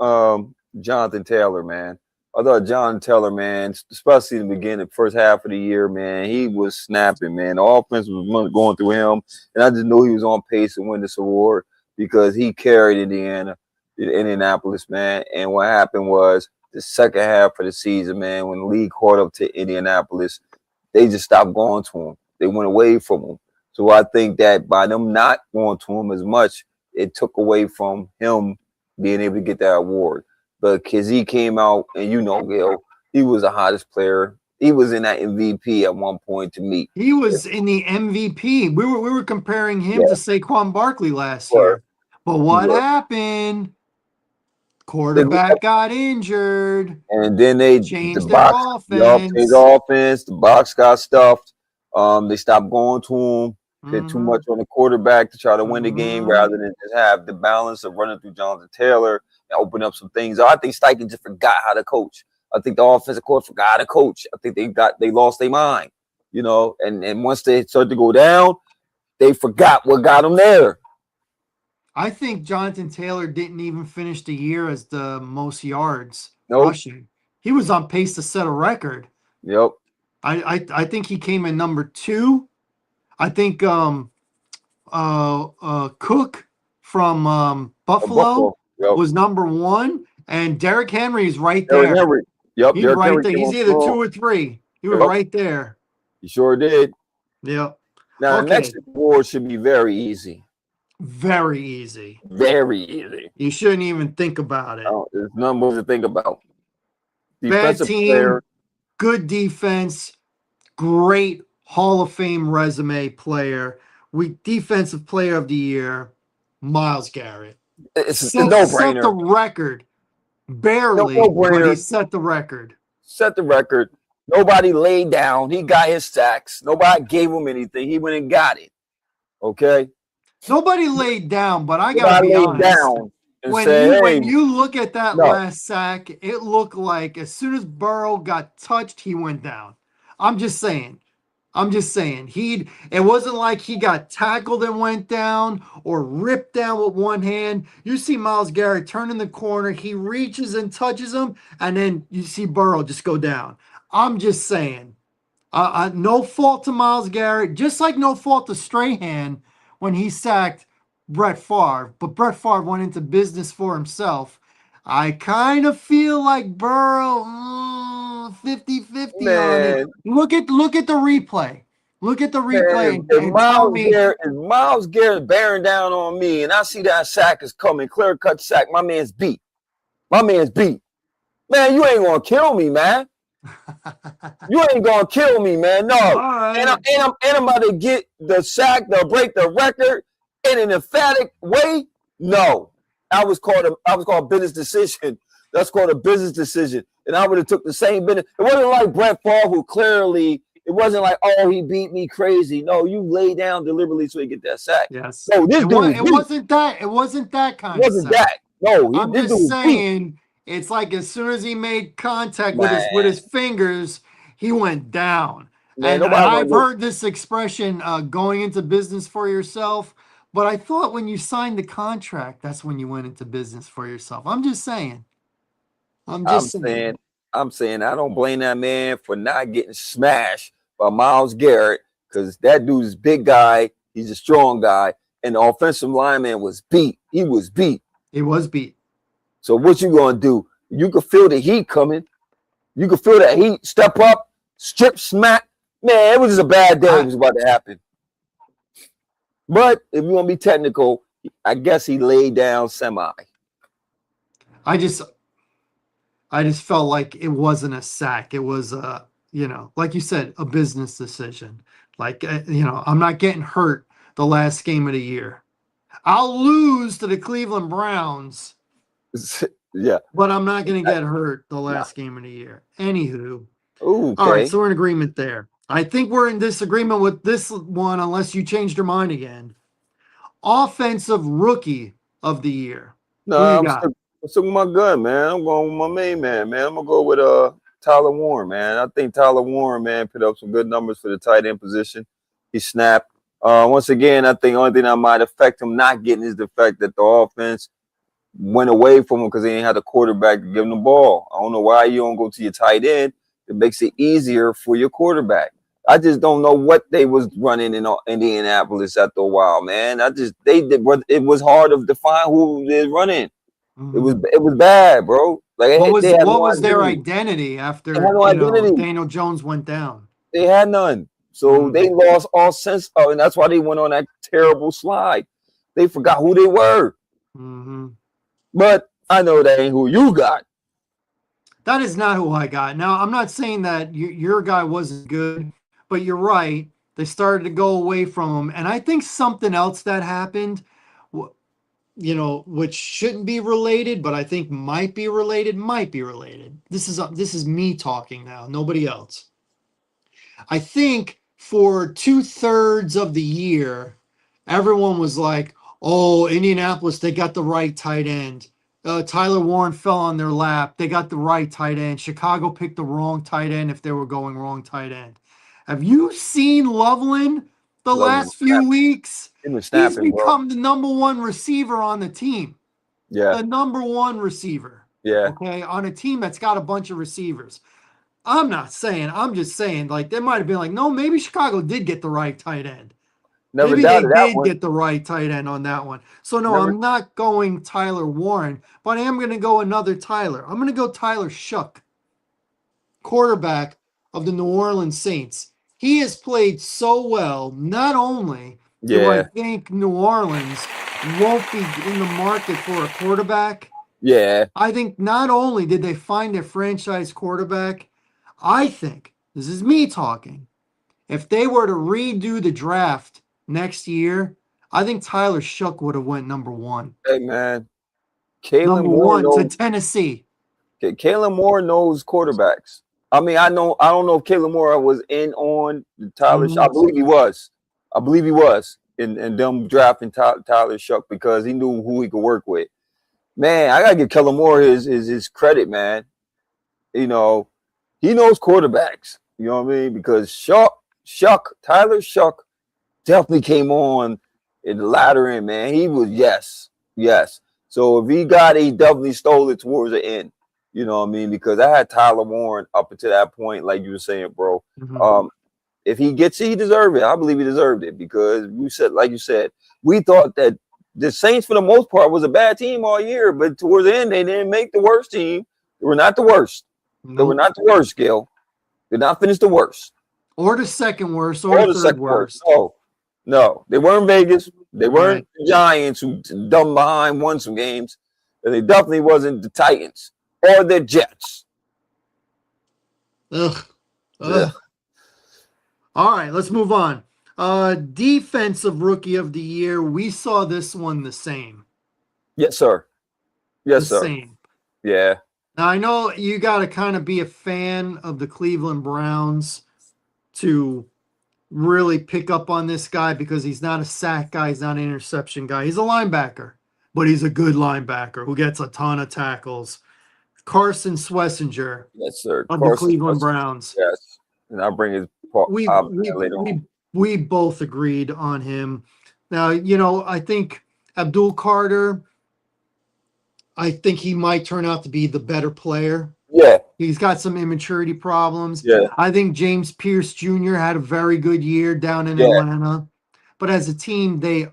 Jonathan Taylor, man. I thought Jonathan Taylor, man, especially in the beginning, first half of the year, man, he was snapping, man. The offense was going through him, and I just knew he was on pace to win this award because he carried Indianapolis, man. And what happened was the second half of the season, man, when the league caught up to Indianapolis, they just stopped going to him. They went away from him. So I think that by them not going to him as much, it took away from him being able to get that award. But Kizzy came out, and Gil, he was the hottest player. He was in that MVP at one point to me. He was in the MVP. We were comparing him Yeah, to Saquon Barkley last he was. year. But He what was. happened? They, Quarterback got injured, and then the changed their box, yup, changed offense. the offense. The box got stuffed. They stopped going to him. Put too Mm-hmm. much on the quarterback to try to win the game Mm-hmm. rather than just have the balance of running through Jonathan Taylor and open up some things. I think Steichen just forgot how to coach. I think the offensive coach forgot how to coach. I think they lost their mind, and once they started to go down, they forgot what got them there. I think Jonathan Taylor didn't even finish the year as the most yards Nope. rushing. He was on pace to set a record. Yep. I think he came in number 2. I think Cook from Buffalo Buffalo. Yep. was number 1, and Derrick Henry's right Derrick there. Henry. Yep. He's Derrick right Henry there. came He's on either strong. 2 or 3. He was Yep. right there. He sure did. Yep. Now the Okay. next award should be very easy. Very easy. Very easy. You shouldn't even think about it. There's nothing more to think about. Bad Defensive player. team, good defense, great Hall of Fame resume player. Defensive player of the year, Myles Garrett. It's a Set the no-brainer. record. No Barely, but he brainer. set the record. Set the record. Nobody laid down. He got his sacks. Nobody gave him anything. He went and got it. Okay. Nobody laid down, but I gotta Nobody be laid honest. down and When said, "Hey, you look at that no." last sack, it looked like as soon as Burrow got touched, he went down. I'm just saying. It wasn't like he got tackled and went down or ripped down with one hand. You see Myles Garrett turn in the corner, he reaches and touches him, and then you see Burrow just go down. I'm just saying. No fault to Myles Garrett, just like no fault to Strahan when he sacked Brett Favre. But Brett Favre went into business for himself. I kind of feel like Burrow 50-50 on it. Man, Look at the replay. Look at the replay if and tell me. Miles Garrett bearing down on me, and I see that sack is coming, clear cut sack, my man's beat. Man, you ain't gonna kill me, man. You ain't gonna kill me, man. No. Right. And I'm about to get the sack, to break the record in an emphatic way. No. I was called a business decision. That's called a business decision. And I would have took the same business. It wasn't like Brett Favre, who clearly, it wasn't like, oh, he beat me crazy. No, you lay down deliberately so he get that sack. Yes. No, this dude it wasn't that. It wasn't that kind it of wasn't sack. that. No, I'm this just dude saying, it's like as soon as he made contact with his fingers, he went down. Man, And nobody I've gonna do. heard this expression, going into business for yourself. But I thought when you signed the contract, that's when you went into business for yourself. I'm just saying. I'm saying I don't blame that man for not getting smashed by Myles Garrett because that dude is a big guy. He's a strong guy, and the offensive lineman was beat. He was beat. It was beat. So what you gonna do? You can feel the heat coming. You can feel that heat. Step up, strip smack. Man, it was just a bad day. It was about to happen. But if you want to be technical, I guess he laid down semi. I just felt like it wasn't a sack. It was like you said, a business decision. Like I'm not getting hurt the last game of the year. I'll lose to the Cleveland Browns. Yeah. But I'm not going to get hurt the last game of the year. Anywho. Okay. All right, so we're in agreement there. I think we're in disagreement with this one unless you changed your mind again. Offensive Rookie of the Year. No, I'm sticking with my gun, man. I'm going with my main man, man. I'm going to go with Tyler Warren, man. I think Tyler Warren, man, put up some good numbers for the tight end position. He snapped. Once again, I think the only thing that might affect him not getting is the fact that the offense went away from him because they didn't have the quarterback to give him the ball. I don't know why you don't go to your tight end. It makes it easier for your quarterback. I just don't know what they was running in Indianapolis after a while, man. They did. It was hard to define who they're running. Mhm. It was bad, bro. Like they had What no was their identity. identity They had after, no identity. Daniel Jones went down? They had none. So they Mm. lost all sense of, and that's why they went on that terrible slide. They forgot who they were. Hmm. But I know that ain't who you got. That is not who I got. Now, I'm not saying that your guy wasn't good, but you're right. They started to go away from him. And I think something else that happened, which shouldn't be related, but I think might be related. This is me talking now, nobody else. I think for 2/3 of the year, everyone was like, "Oh, Indianapolis, they got the right tight end. Tyler Warren fell on their lap. They got the right tight end. Chicago picked the wrong tight end if they were going wrong tight end." Have you seen Loveland the Love last few weeks? he was He's snapping, bro. become the number one receiver on the team. Yeah, The number one receiver. yeah. Okay, on a team that's got a bunch of receivers. I'm not saying, I'm just saying, like, they might have been like, no, maybe Chicago did get the right tight end. Never Maybe they doubted that did one. get the right tight end on that one. So, no, Never. I'm not going Tyler Warren, but I am going to go another Tyler. I'm going to go Tyler Shuck, quarterback of the New Orleans Saints. He has played so well. Not only do I Yeah, think New Orleans won't be in the market for a quarterback, yeah. I think not only did they find their franchise quarterback, I think, this is me talking, if they were to redo the draft next year, I think Tyler Shuck would have went number one. Hey man, Kalen Number Moore one to knows. Tennessee. Kalen Moore knows quarterbacks. I mean, I know. I don't know if Kalen Moore was in on the Tyler. I Mhm. believe he was. I believe he was in them drafting Tyler Shuck because he knew who he could work with. Man, I gotta give Kellen Moore his credit, man. You know, he knows quarterbacks. You know what I mean? Because Tyler Shuck definitely came on in the latter end, man. He was yes. So if he got it, he definitely stole it towards the end. You know what I mean? Because I had Tyler Warren up until that point, like you were saying, bro. Mhm. Um, if he gets it, he deserved it. I believe he deserved it because you said, like you said, we thought that the Saints, for the most part, was a bad team all year, but towards the end, they didn't make the worst team. They were not the worst. They were Nope. not the worst, Gil. Did not finish the worst Or the second worst, or the or the third second worst. worst. No, they weren't Vegas. They weren't Right. the Giants who dumb behind won some games, and they definitely wasn't the Titans or the Jets. Ugh. Yeah. Ugh. All right, let's move on. Defensive rookie of the year. We saw this one the same. Yes, sir. The Yes, sir. same. Yeah. Now I know you got to kind of be a fan of the Cleveland Browns to really pick up on this guy because he's not a sack guy, he's not an interception guy. He's a linebacker, but he's a good linebacker who gets a ton of tackles. Carson Swessinger Yes, sir. of the Carson Cleveland Wentz. Browns. Yes. And I'll bring his part We up we later on. we we both agreed on him. Now, I think Abdul Carter, I think he might turn out to be the better player. Yeah. He's got some immaturity problems. Yeah. I think James Pierce Jr. had a very good year down in Yeah. Atlanta. But as a team, they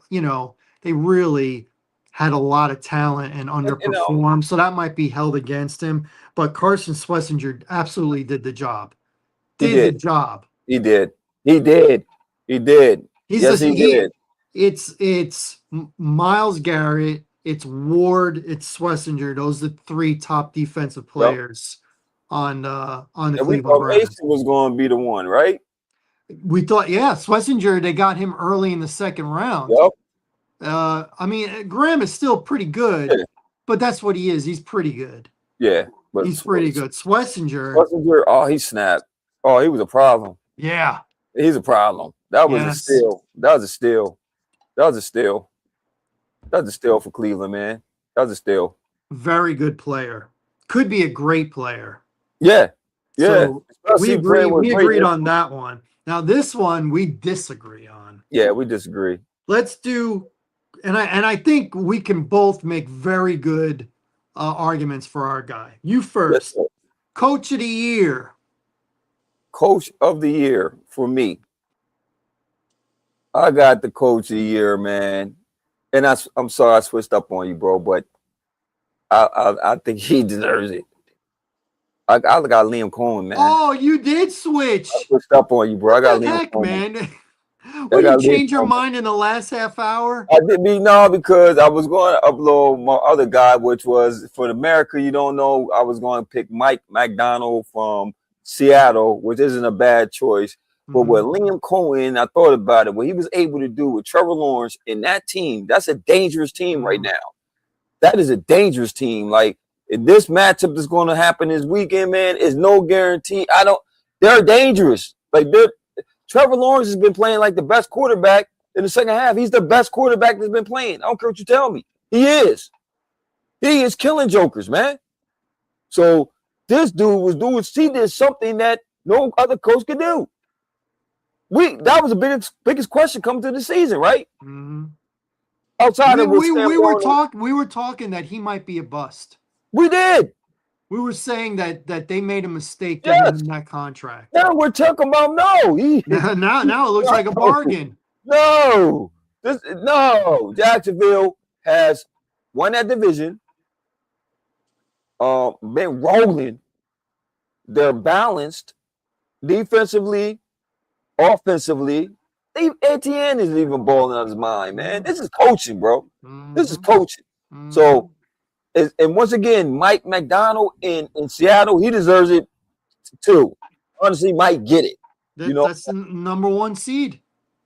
really had a lot of talent and And underperformed. So that might be held against him. But Carson Swessinger absolutely did the job. he Did the did. job. He did. He did. He did. He's a Yes, he he. did. It's Miles Garrett, it's Ward, it's Swessinger. Those are the three top defensive Yep. players on the And we Cleveland thought Browns. Mason was going to be the one, right? We thought, yeah, Swessinger, they got him early in the second round. Yep. I mean, Graham is still pretty good, Yeah. but that's what he is. He's pretty good. Yeah. But He's pretty good. Swessinger, Schlesinger, oh, he snapped. Oh, he was a problem. yeah, He's a problem. That was a yes, steal. That was a steal. That was a steal. That was a steal for Cleveland, man. That was a steal. very good player. Could be a great player. Yeah. Yeah. So we Especially agree. playing with We agreed greatness. on that one. Now this one we disagree on. Yeah, we disagree. Let's do, and I think we can both make very good arguments for our guy. You Yes, first, sir. coach of the year. Coach of the year for me. I got the coach of the year, man. And I'm sorry I switched up on you, bro, but I think he deserves it. I got Liam Cohen, man. Oh, you did I switch. switched up on you, bro. I What got the Liam heck, Cohen. man? I Will you got Liam change your Cohen. mind in the last half hour? I did me no because I was going to upload my other guy, which was for America. You don't know. I was going to pick Mike McDonald from Seattle, which isn't a bad choice. But with Mhm. Liam Cohen, I thought about it. What he was able to do with Trevor Lawrence in that team, that's a dangerous team right Mm. now. That is a dangerous team. Like if this matchup that's going to happen this weekend, man, is no guarantee. They're dangerous. Trevor Lawrence has been playing like the best quarterback in the second half. He's the best quarterback that's been playing. I don't care what you tell me. He is. He is killing jokers, man. So this dude was doing. He did something that no other coach could do. That was the biggest question coming to the season, right? Mhm. Outside We of what we Sam we were Darnold, talking that he might be a bust. we did. We were saying that they made a mistake giving Yes. him that contract. Now we're talking about no. Now it looks like a bargain. No. No. Jacksonville has won that division. Been rolling. They're balanced defensively, offensively. Etienne isn't even balling out of his mind, man. This is coaching, bro. This is Mhm. coaching. Mhm. So, and once again, Mike McDonald in Seattle, he deserves it too. Honestly, might get it. You know, That's the number one seed.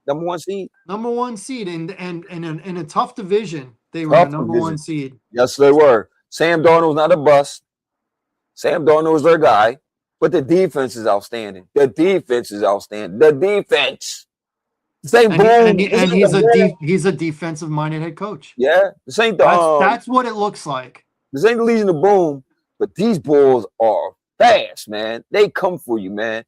number one seed, Number one seed, and in a tough division, they were the tough number division. one seed. Yes, they were. Sam Darnold's not a bust. Sam Darnold's their guy, but the defense is outstanding. The defense is outstanding. The defense. This ain't And he, and boom. he, This and ain't the boom. he's a defensive minded head coach. Yeah, this ain't That's what it looks like. this ain't the Legion of Boom. But these Bulls are fast, man. They come for you, man.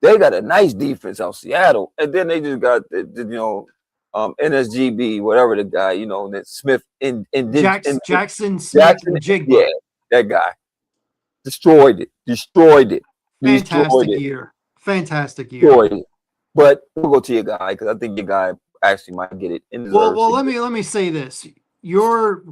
They got a nice defense out Seattle, and then they just got NSGB, whatever the guy, that Smith Jackson Smith Jackson. and Yeah, Jigba. that guy destroyed it. Destroyed it. Destroyed Fantastic it. year. Fantastic year. Destroyed it. But we'll go to your guy because I think your guy actually might get it and deserves Well, to let get it. me say this. Your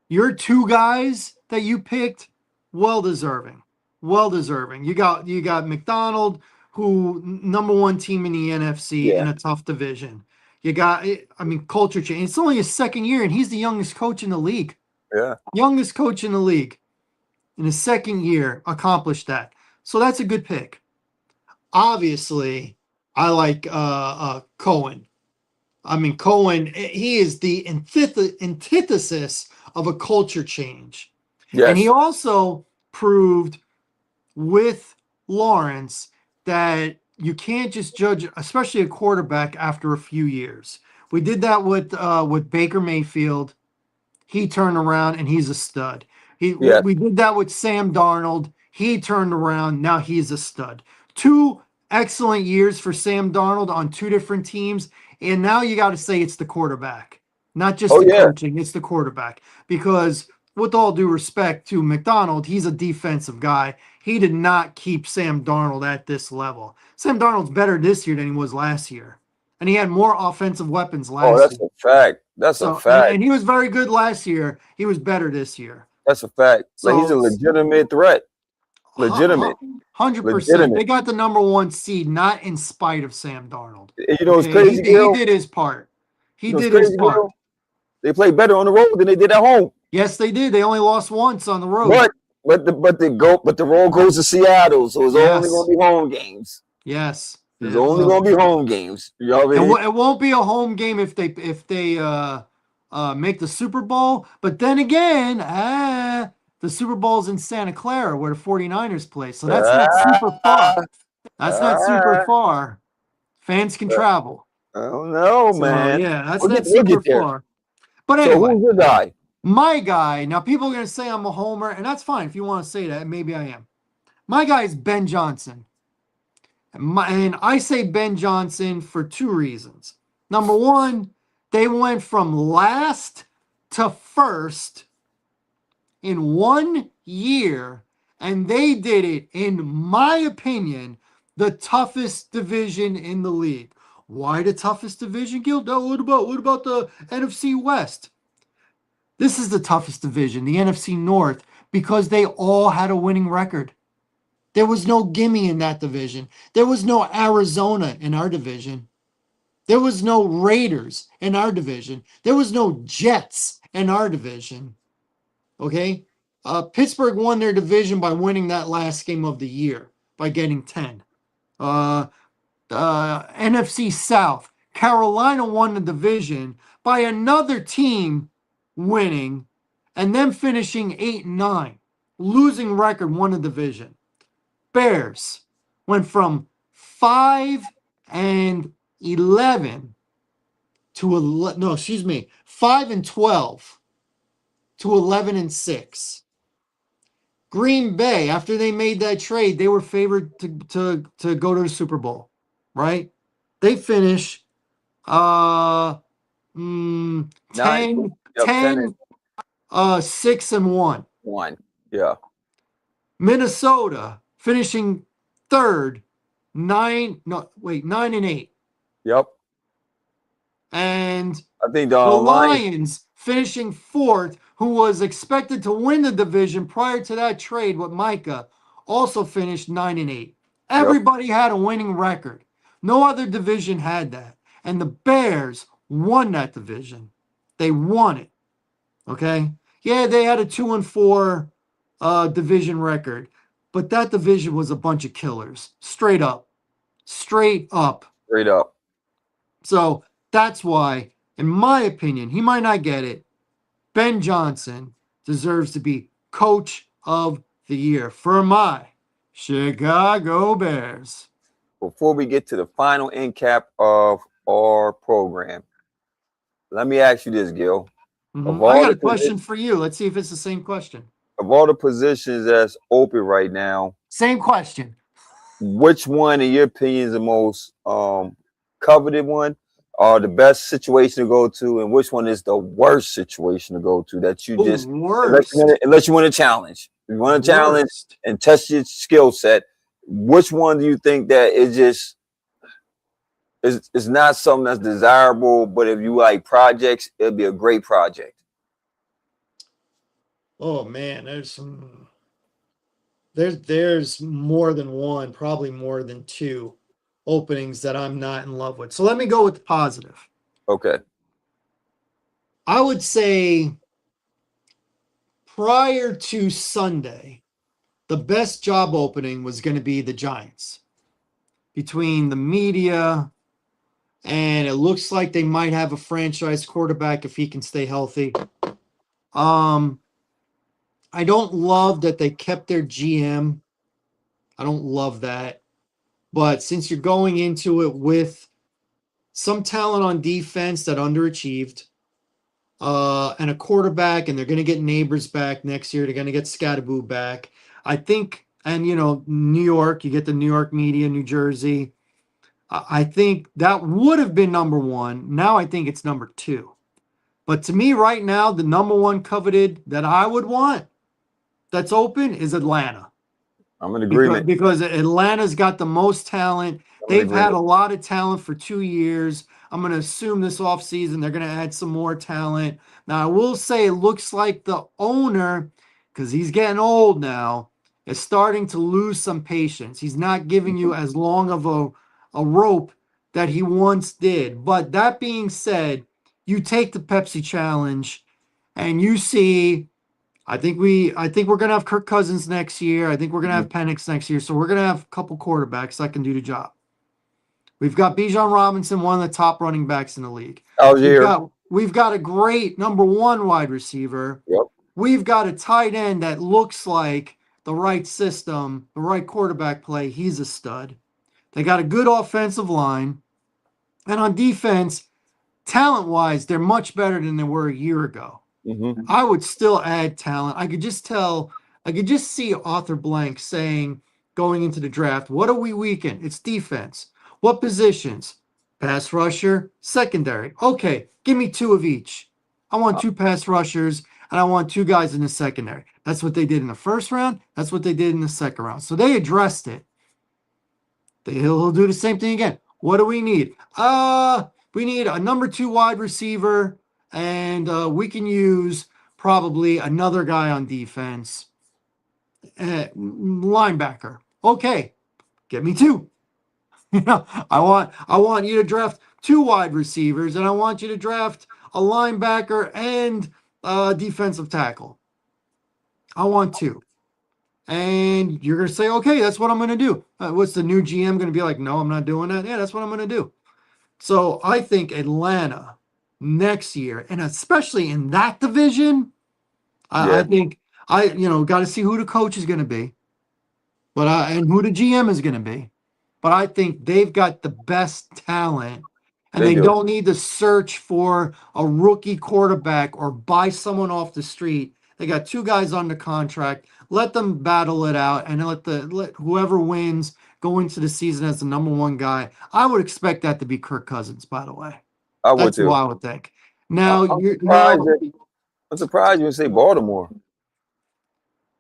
your two guys that you picked, well deserving. Well deserving. You got McDonald, who number one team in the NFC Yeah, in a tough division. You got, I mean, culture change. It's only his second year, and he's the youngest coach in the league. yeah, Youngest coach in the league in his second year accomplished that. So that's a good pick. Obviously, I like Cohen. I mean, Cohen, he is the antithesis of a culture change. And he yes, also proved with Lawrence that you can't just judge, especially a quarterback, after a few years. We did that with Baker Mayfield. He turned around and he's a stud. yes. We did that with Sam Darnold. He turned around. Now he's a stud. Two excellent years for Sam Darnold on two different teams. And now you got to say it's the quarterback, not just Oh the yeah, coaching. It's the quarterback. Because, with all due respect to McDonald, he's a defensive guy. He did not keep Sam Darnold at this level. Sam Darnold's better this year than he was last year. And he had more offensive weapons oh last that's year. a fact. That's a So fact. and he was very good last year. He was better this year. That's a fact. Like he's a So legitimate threat. Legitimate. 100%. Legitimate. They got the number one seed, not in spite of Sam Darnold. And you know it's Okay, crazy, he Gil? did his part. He You know it's did his crazy, part. Gil? They play better on the road than they did at home. Yes, they did. They only lost once on the road. But the road goes to Seattle, so it's only Yes, gonna be home games. yes. It's only gonna be home games. You know what I And mean? it won't be a home game if they make the Super Bowl. But then again, the Super Bowl's in Santa Clara where the 49ers play. So that's not super far. Ah, That's not super ah, far. Fans can travel. I don't know, So man. yeah, that's We'll get not we'll super get there. far. But So anyway, who's your guy? my guy, now people are gonna say I'm a homer, and that's fine if you want to say that. Maybe I am. My guy is Ben Johnson. And I say Ben Johnson for two reasons. Number one, they went from last to first in 1 year, and they did it, in my opinion, the toughest division in the league. Why the toughest division, Gil? What about the NFC West? This is the toughest division, the NFC North, because they all had a winning record. There was no gimme in that division. There was no Arizona in our division. There was no Raiders in our division. There was no Jets in our division. Okay? Pittsburgh won their division by winning that last game of the year by getting 10. Uh, NFC South, Carolina won the division by another team winning and then finishing 8-9. Losing record won the division. Bears went from 5-11 to 5-12 to 11-6. Green Bay, after they made that trade, they were favored to go to the Super Bowl, right? They finish 10, Nine. Yep. 10, 6-1. 1. Yeah. Minnesota finishing third, 9-8. Yep. And I think the Lions. Lions finishing fourth, who was expected to win the division prior to that trade with Micah, also finished 9-8. Everybody had a winning record. No other division had that. And the Bears won that division. They won it. Okay? Yeah, they had a 2-4 division record, but that division was a bunch of killers. Straight up. Straight up. Straight up. So that's why, in my opinion, he might not get it. Ben Johnson deserves to be Coach of the Year for my Chicago Bears. Before we get to the final end cap of our program, let me ask you this, Gil. I got a question for you. Let's see if it's the same question. Of all the positions that's open right now, same question. Which one, in your opinion, is the most coveted one, or the best situation to go to, and which one is the worst situation to go to that you just unless you want to challenge? If you want to challenge and test your skill set, which one do you think that is just is not something that's desirable, but if you like projects, it'll be a great project? Oh man, there's more than one, probably more than two openings that I'm not in love with. So let me go with the positive. Okay. I would say prior to Sunday, the best job opening was going to be the Giants. Between the media, and it looks like they might have a franchise quarterback if he can stay healthy. I don't love that they kept their GM. I don't love that. But since you're going into it with some talent on defense that underachieved, and a quarterback, and they're going to get Neighbors back next year. They're going to get Scatterboo back. I think, and New York, you get the New York media, New Jersey. I think that would have been number one. Now I think it's number two. But to me right now, the number one coveted that I would want that's open is Atlanta. I'm in agreement. Because Atlanta's got the most talent. They've had a lot of talent for 2 years. I'm going to assume this offseason they're going to add some more talent. Now, I will say it looks like the owner, because he's getting old now, is starting to lose some patience. He's not giving you as long of a rope that he once did. But that being said, you take the Pepsi Challenge and you see, I think we're gonna have Kirk Cousins next year. I think we're gonna have Penix next year. So we're gonna have a couple quarterbacks that can do the job. We've got Bijan Robinson, one of the top running backs in the league. We've got a great number one wide receiver. Yep. We've got a tight end that looks like the right system, the right quarterback play. He's a stud. They got a good offensive line. And on defense, talent-wise, they're much better than they were a year ago. Mm-hmm. I would still add talent. I could just see Arthur Blank saying going into the draft. What are we weak in? It's defense. What positions? Pass rusher, secondary. Okay, give me two of each. I want I, two pass rushers and I want two guys in the secondary. That's what they did in the first round. That's what they did in the second round. So they addressed it. He'll do the same thing again. What do we need? We need a number two wide receiver, and we can use probably another guy on defense, linebacker. Okay, get me two. I want you to draft two wide receivers, and I want you to draft a linebacker and a defensive tackle. I want two. And you're going to say, okay, that's what I'm going to do. What's the new GM going to be like? No, I'm not doing that. Yeah, that's what I'm going to do. So I think Atlanta next year, and especially in that division, I yeah, think got to see who the coach is going to be, and who the GM is going to be. But I think they've got the best talent, and they they do. don't need to search for a rookie quarterback or buy someone off the street. They got two guys under contract. Let them battle it out, and let whoever wins go into the season as the number one guy. I would expect that to be Kirk Cousins, by the way. I would That's who too. I would think. Now I'm you're surprised now that I'm surprised you didn't say Baltimore.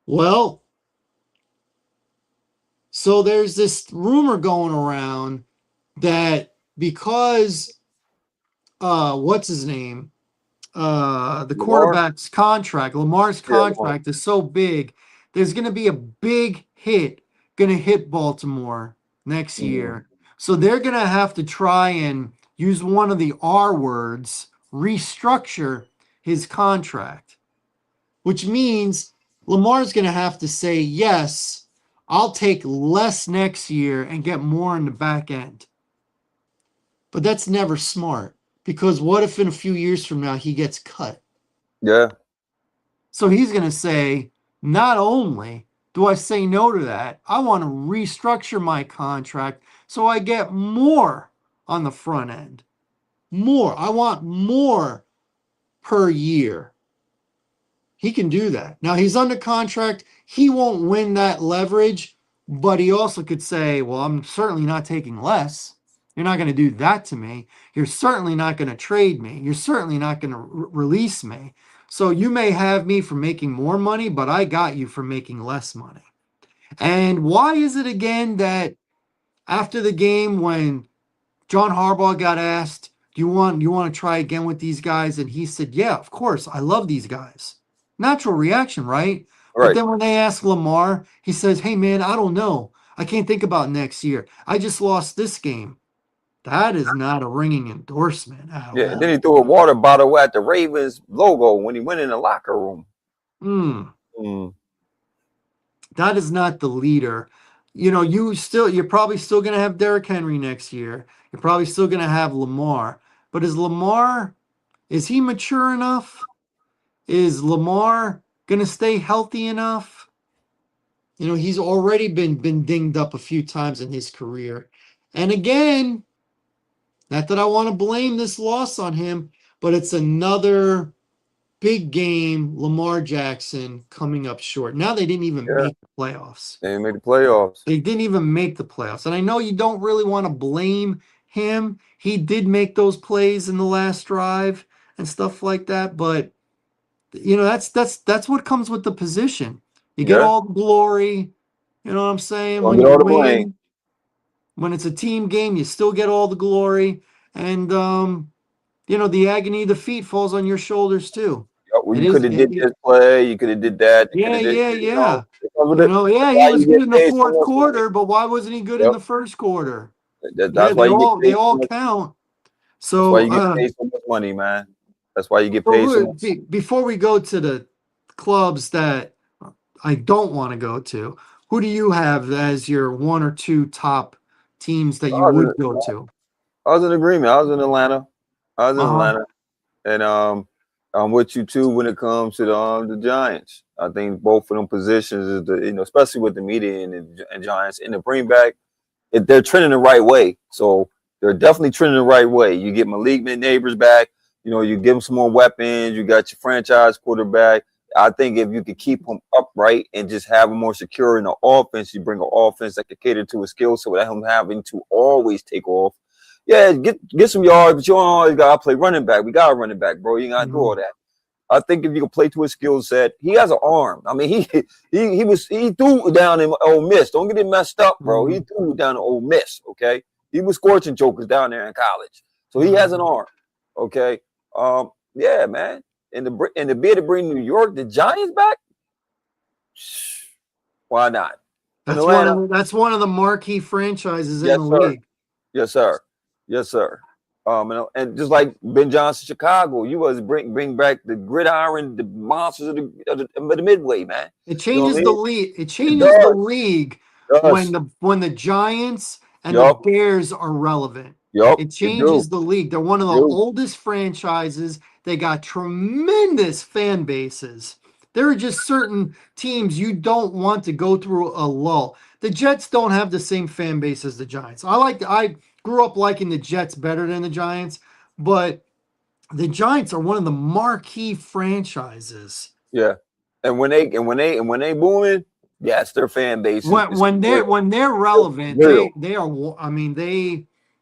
well, so there's this rumor going around that because what's his name? The Lamar? quarterback's contract, Lamar's Yeah, Lamar. contract is so big, there's going to be a big hit going to hit Baltimore next Mm, year. So they're going to have to try and use one of the R words, restructure his contract, which means Lamar's going to have to say, yes, I'll take less next year and get more in the back end. But that's never smart because what if in a few years from now he gets cut? yeah, So he's going to say, not only do I say no to that, I want to restructure my contract so I get more on the front end. More. I want more per year. He can do that. Now he's under contract. He won't win that leverage, but he also could say, well, I'm certainly not taking less. You're not going to do that to me. You're certainly not going to trade me. You're certainly not going to release me. So you may have me for making more money, but I got you for making less money. And why is it again that after the game when John Harbaugh got asked, "Do you want to try again with these guys?" And he said, "Yeah, of course. I love these guys." Natural reaction, right? But right. then when they ask Lamar, he says, "Hey man, I don't know. I can't think about next year. I just lost this game." That is not a ringing endorsement at Yeah, and then he all. threw a water bottle at the Ravens logo when he went in the locker room. Mm, Mm, that is not the leader. You're probably still going to have Derrick Henry next year. You're probably still going to have Lamar. But is he mature enough? Is Lamar going to stay healthy enough? He's already been dinged up a few times in his career. And again, not that I want to blame this loss on him, but it's another big game, Lamar Jackson coming up short. Now they didn't even yeah, make the playoffs. they made the playoffs. They didn't even make the playoffs. And I know you don't really want to blame him. He did make those plays in the last drive and stuff like that, but that's what comes with the position. You get Yeah, all the glory. You know what I'm saying? don't When get you all the blame. win, when it's a team game, you still get all the glory. And the agony of defeat falls on your shoulders too. Well, It you is could have did this play. You could have did that. You could yeah, have did. yeah, yeah. It comes with it. That's Yeah, he why was you good get in the paid so fourth much money. quarter, but why wasn't he good in Yep. the first quarter? Yeah, That's why they you get all they paid so all much. count. That's why So you get paid so much money, man. That's why you get So paid so much. before we go to the clubs that I don't want to go to, who do you have as your one or two top teams that I you was would in, go to? I was in agreement. I was in Atlanta. I was in Uh-huh. Atlanta, and I'm with you too when it comes to the Giants. I think both of them positions is especially with the media and Giants and the bring back, they're trending the right way. So they're definitely trending the right way. You get Malik Neighbors back. You give them some more weapons. You got your franchise quarterback. I think if you could keep him upright and just have him more secure in the offense, you bring an offense that can cater to his skill set without him having to always take off. Yeah, get some yards, but you don't always gotta play running back. We got a running back, bro. You gotta do all Mhm. that. I think if you can play to his skill set, he has an arm. I mean, he threw down in Ole Miss. Don't get it messed up, bro. He Mhm. threw down in Ole Miss. Okay, he was scorching jokers down there in college, so he has an Mhm. arm. Okay, yeah, man. And the bid to bring New York, the Giants back, why not? In Atlanta, That's one of the marquee franchises in yes, the sir. league. Yes, sir. Yes, sir. And just like Ben Johnson, Chicago, you was bring back the gridiron, the monsters of the midway, man. It You know what I changes the mean? league. It It changes the does. league It does. when the Giants and the Yup. Bears are relevant. Yup. It It do. changes the league. They're one of the Do. oldest franchises. They got tremendous fan bases. There are just certain teams you don't want to go through a lull. The Jets don't have the same fan base as the Giants. I grew up liking the Jets better than the Giants, but the Giants are one of the marquee franchises. Yeah. And when they booming, yes, their fan base is real. When they're relevant, Real. they are. I mean,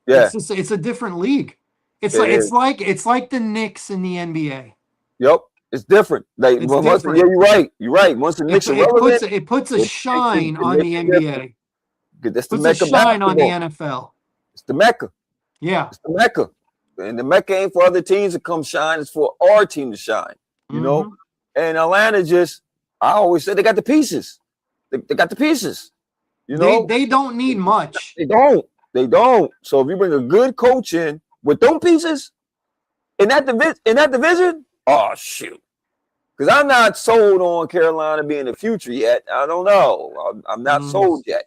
Yeah. it's a different league. It is. It's like the Knicks in the NBA. Yup. It's different. Like It's once, yeah, different. you're right. You're right. Once the Knicks are relevant, It puts a it shine on makes the it different. NBA. That's the Puts a Mecca shine on the basketball. NFL. It's the Mecca. Yeah. It's the Mecca. And the Mecca ain't for other teams to come shine. It's for our team to shine. You know? Hmm. And Atlanta I always say they got the pieces. They got the pieces. You know? They don't need much. They don't. They don't. So if you bring a good coach in with those pieces in that division, oh shoot. Because I'm not sold on Carolina being the future yet. I don't know. I'm not Mm-hmm. sold yet.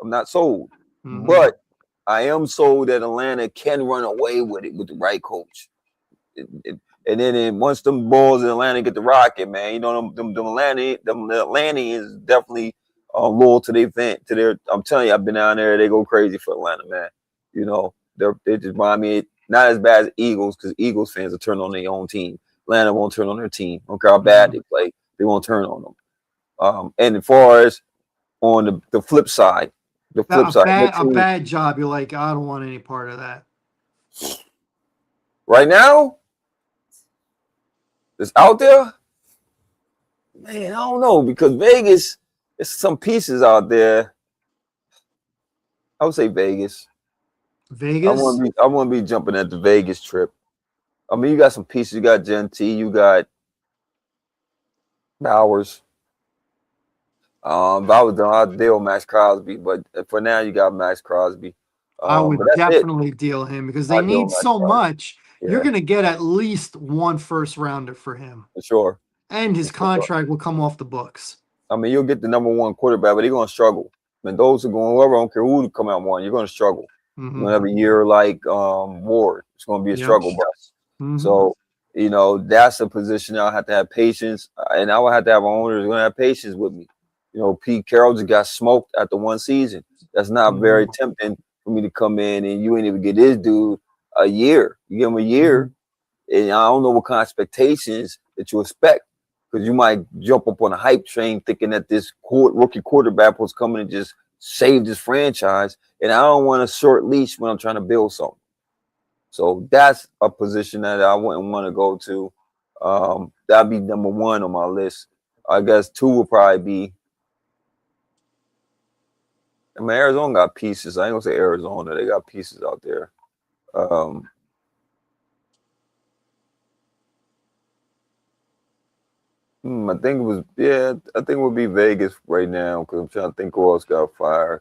I'm not sold. Mm-hmm. But I am sold that Atlanta can run away with it with the right coach. And then once them balls in Atlanta get the rocket, man, you know them Atlanteans definitely loyal to their fan, to their. I'm telling you, I've been down there. They go crazy for Atlanta, man. You know, they just remind me not as bad as Eagles because Eagles fans will turn on their own team. Atlanta won't turn on their team. Don't care how bad they play, they won't turn on them. And as far as on the flip side, A bad job. You're like, I don't want any part of that. right now, it's out there. Man, I don't know because Vegas, there's some pieces out there. I would say Vegas. Vegas. I want to be jumping at the Vegas trip. I mean, you got some pieces. You got Genty, you got Bowers. If I was done, I'd deal Max Crosby, but for now, you got Max Crosby. I But would that's it. definitely deal him because they I deal need Max so Crosby. much. You're Yeah, going to get at least one first rounder for him, for sure. and his For sure. contract will come off the books. I mean, you'll get the number one quarterback, but they're going to struggle. And those are going, whoever, I don't care who come out one, you're going to struggle. You're Mm-hmm. going to have a year like Ward. It's going to be a Yep. struggle bus. Mm-hmm. So, that's a position I'll have to have patience. And I will have to have owners who's going to have patience with me. Pete Carroll just got smoked after one season. That's not very Mm-hmm. tempting for me to come in and you ain't even get this dude a year. You give him a year, and I don't know what kind of expectations that you expect because you might jump up on a hype train thinking that this rookie quarterback was coming and just save this franchise, and I don't want a short leash when I'm trying to build something. So that's a position that I wouldn't want to go to. That'd be number one on my list. I guess two would probably be. I mean, Arizona got pieces. I ain't gonna say Arizona; they got pieces out there. Um, I think it was I think it would be Vegas right now because I'm trying to think who else got fired.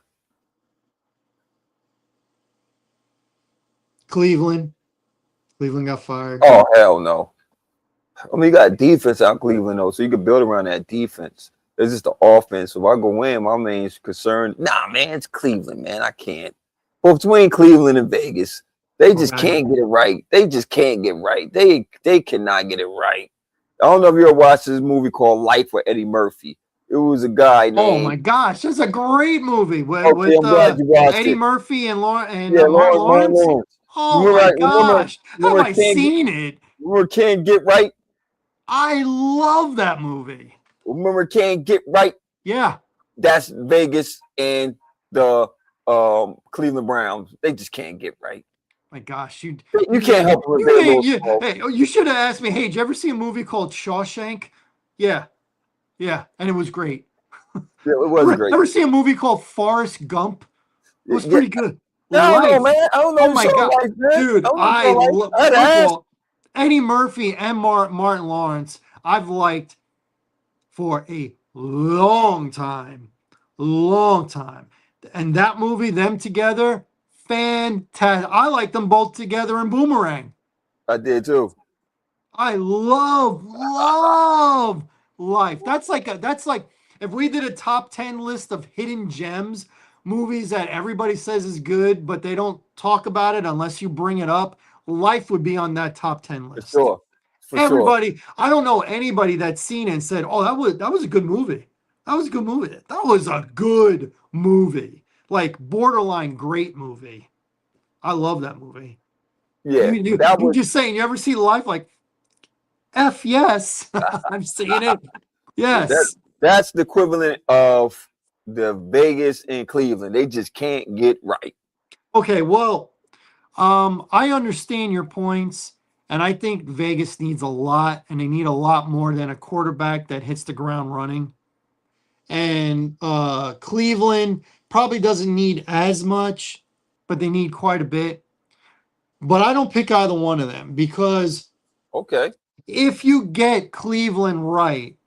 Cleveland. Cleveland got fired. Oh hell no! I mean, you got defense out Cleveland though, so you can build around that defense. It's just the offense. So if I go in, my main concern, nah, man, it's Cleveland, man. I can't. But between Cleveland and Vegas, they just Okay. can't get it right. They just can't get right. They cannot get it right. I don't know if you ever watched this movie called Life with Eddie Murphy. It was a guy Oh my named. gosh, that's a great movie Okay, I'm glad you watched Eddie it. Murphy and Yeah, Martin Lauren Lawrence. Lawrence. Oh my gosh, have Remember I Can't seen it? remember Can't Get Right? I love that movie. Remember, can't get right. Yeah. That's Vegas and the Cleveland Browns. They just can't get right. My gosh, You can't help them if they're a little slow. hey, you should have asked me, hey, did you ever see a movie called Shawshank? Yeah, yeah, and it was great. Yeah, it was great. Ever see a movie called Forrest Gump? It was Yeah, pretty good. I don't know, Life. man. I don't know Oh the my show god, life, man. dude, I don't know the show I life. love. I'd First of ask. all, Eddie Murphy and Martin Lawrence, I've liked for a long time, and that movie, them together, fantastic. I like them both together in Boomerang. I did too. I love Life. That's like if we did a top 10 list of hidden gems, movies that everybody says is good, but they don't talk about it unless you bring it up. Life would be on that top 10 For list. sure. For sure. Everybody, I don't know anybody that's seen it and said, "Oh, that was a good movie. That was a good movie. That was a good movie. Like borderline great movie." I love that movie. You Yeah. you That you was just saying you ever see Life? Like F yes. I've seen it. that Yes. that's the equivalent of the Vegas and Cleveland. They just can't get right. Okay, well, I understand your points, and I think Vegas needs a lot, and they need a lot more than a quarterback that hits the ground running. And Cleveland probably doesn't need as much, but they need quite a bit. But I don't pick either one of them because Okay. if you get Cleveland right,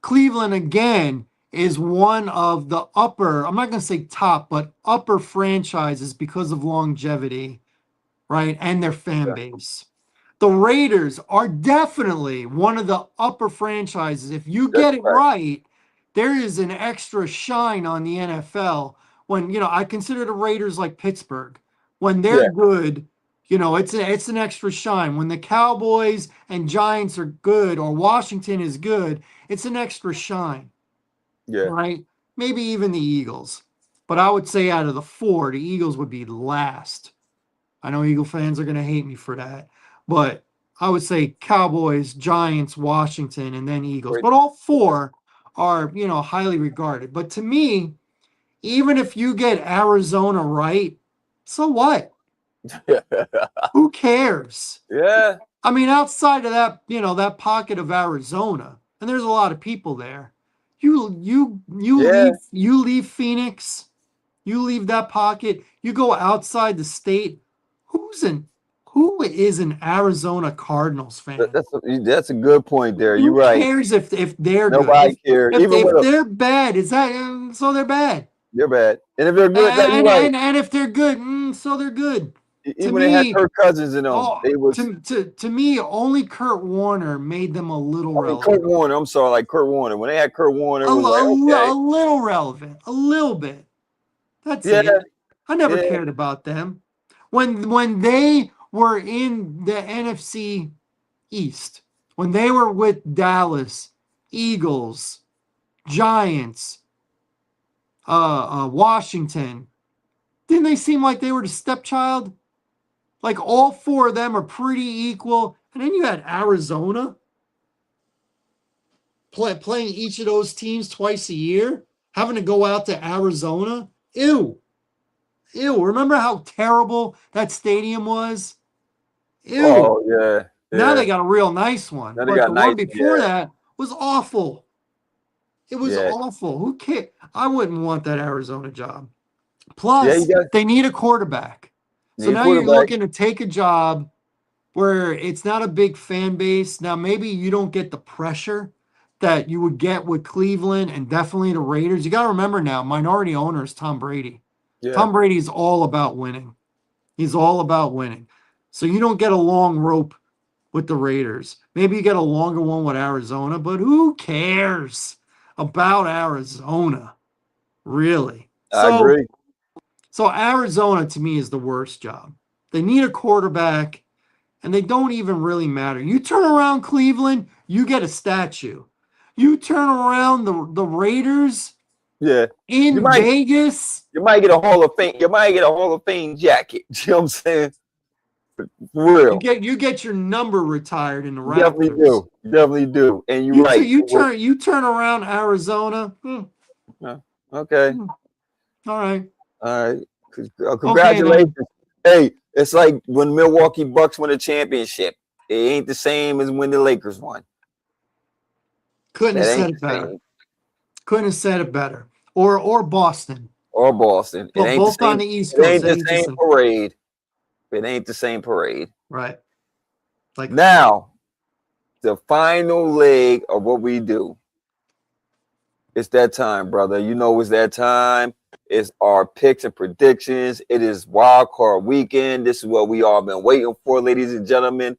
Cleveland again is one of the upper, I'm not going to say top, but upper franchises because of longevity, right? And their fan Yeah. base. The Raiders are definitely one of the upper franchises. If you That's get it right. right, there is an extra shine on the NFL. When, I consider the Raiders like Pittsburgh. When they're Yeah. good, it's an extra shine. When the Cowboys and Giants are good or Washington is good, it's an extra shine, Yeah. right? Maybe even the Eagles. But I would say out of the four, the Eagles would be last. I know Eagle fans are going to hate me for that, but I would say Cowboys, Giants, Washington, and then Eagles. Great. But all four are, highly regarded. But to me, even if you get Arizona right, so what? Yeah. Who cares? Yeah. I mean, outside of that, that pocket of Arizona, and there's a lot of people there. Yeah. You leave Phoenix, you leave that pocket, you go outside the state. Who's an who is an Arizona Cardinals fan? That's a good point there. You're Who right. cares if they're good? Nobody cares. Even If with a they're bad, is that so they're bad? they're bad. And if they're good, that you're And right. and, and if they're good, so they're good. To Even when they had me, Kirk Cousins in them, oh, they was to me, only Kurt Warner made them a little I mean Kurt relevant. Warner, I'm sorry, like Kurt Warner. When they had Kurt Warner, it was like, A okay. little relevant, a little bit. That's Yeah, it. I never yeah, cared about them. When they were in the NFC East, when they were with Dallas, Eagles, Giants, Washington, didn't they seem like they were the stepchild? Like all four of them are pretty equal. And then you had Arizona playing each of those teams twice a year, having to go out to Arizona. Ew. Ew. Remember how terrible that stadium was? Ew. oh yeah, Now yeah. they got a real nice one, Now they but got the one nice, before yeah, that was awful. It was yeah. awful. Who cares? I wouldn't want that Arizona job. Yeah, you Plus, got they need a quarterback. So need a now you're quarterback. looking to take a job where it's not a big fan base. Now, maybe you don't get the pressure that you would get with Cleveland and definitely the Raiders. You got to remember now, minority owner is Tom Brady. Yeah. Tom Brady is all about winning. He's all about winning. So you don't get a long rope with the Raiders. Maybe you get a longer one with Arizona, but who cares about Arizona? Really? I agree. So Arizona to me is the worst job. They need a quarterback and they don't even really matter. You turn around Cleveland, you get a statue. You turn around the Raiders Yeah. You in might Vegas. you might get a Hall of Fame. You might get a Hall of Fame jacket. You know what I'm saying? For real. You get your number retired in the You definitely Raptors. do. You definitely do. And you're right. You turn around Arizona. Yeah. Okay. Hmm, all right. All right. Okay Congratulations. then. Hey, it's like when Milwaukee Bucks win a championship. It ain't the same as when the Lakers won. Couldn't have That ain't said it the better. same. Couldn't have said it better. Or Boston. Or Boston. It But ain't the both on same. the East It Coast. ain't It the ain't the same same. parade. It ain't the same parade. Right. Like Now, the final leg of what we do. It's that time, brother. You know it's that time. It's our picks and predictions. It is wild card weekend. This is what we all been waiting for, ladies and gentlemen.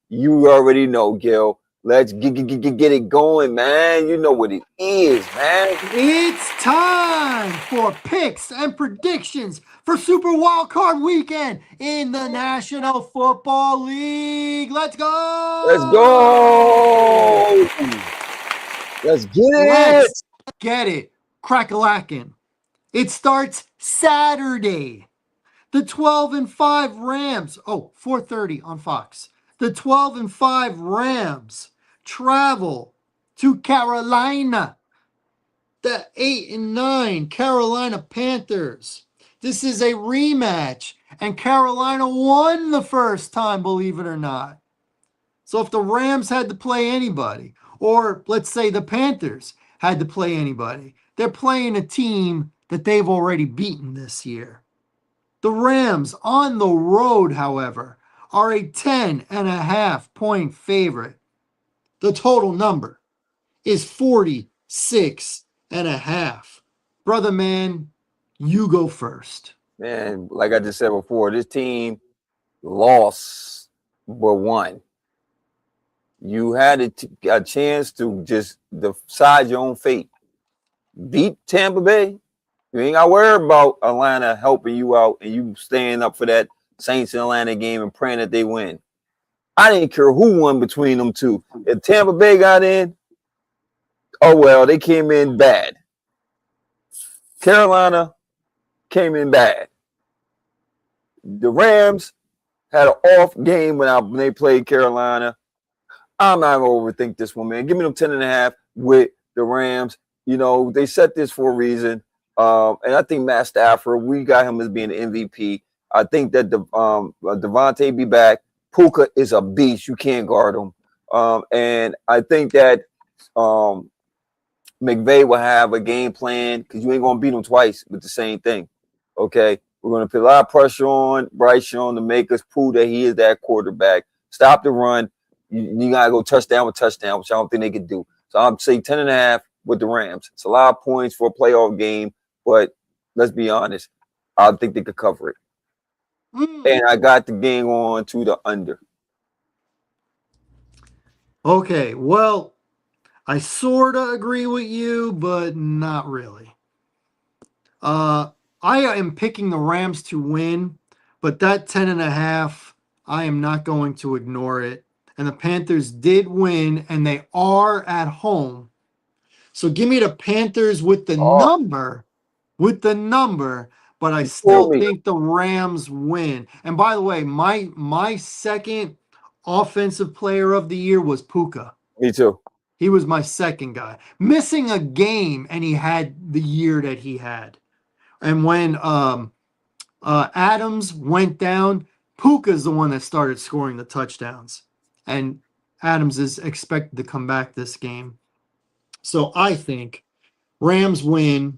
You already know, Gil. Let's get it going, man. You know what it is, man. it's time for picks and predictions for Super Wild Card Weekend in the National Football League. Let's Let's go! go. Let's get it. Let's get it. Crack-a-lackin'. It starts Saturday. The 12-5 Rams. Oh, 4:30 on Fox. The 12-5 Rams travel to Carolina. The 8-9 Carolina Panthers. This is a rematch, and Carolina won the first time, believe it or not. So if the Rams had to play anybody, or let's say the Panthers had to play anybody, they're playing a team that they've already beaten this year. The Rams on the road, however, are a 10.5 point favorite. The total number is 46.5. Brother man, you go first. Man, like I just said before, this team lost but won. You had a chance to just decide your own fate. Beat Tampa Bay. You ain't got to worry about Atlanta helping you out and you staying up for that Saints and Atlanta game and praying that they win. I didn't care who won between them two. If Tampa Bay got in, oh well, they came in bad. Carolina came in bad. The Rams had an off game when they played Carolina. I'm not gonna overthink this one, man. Give me them 10.5 with the Rams. You know, they set this for a reason. And I think Matt Stafford, we got him as being the MVP. I think that Devontae be back. Puka is a beast. You can't guard him. And I think that um, McVay will have a game plan because you ain't gonna beat him twice with the same thing. Okay, we're gonna put a lot of pressure on Bryce Young to make us prove that he is that quarterback. Stop the run. You gotta go touchdown with touchdown, which I don't think they can do. So I'm say 10.5 with the Rams. It's a lot of points for a playoff game, but let's be honest, I think they could cover it. And I got the game on to the under. Okay, well, I sort of agree with you, but not really. Uh, I am picking the Rams to win, but that 10.5, I am not going to ignore it. And the Panthers did win, and they are at home. So give me the Panthers Oh, with the number, but I you fooled still me. think the Rams win. And by the way, my second offensive player of the year was Puka. Me too. He was my second guy. Missing a game, and he had the year that he had. And when Adams went down, Puka's the one that started scoring the touchdowns. And Adams is expected to come back this game. So I think Rams win.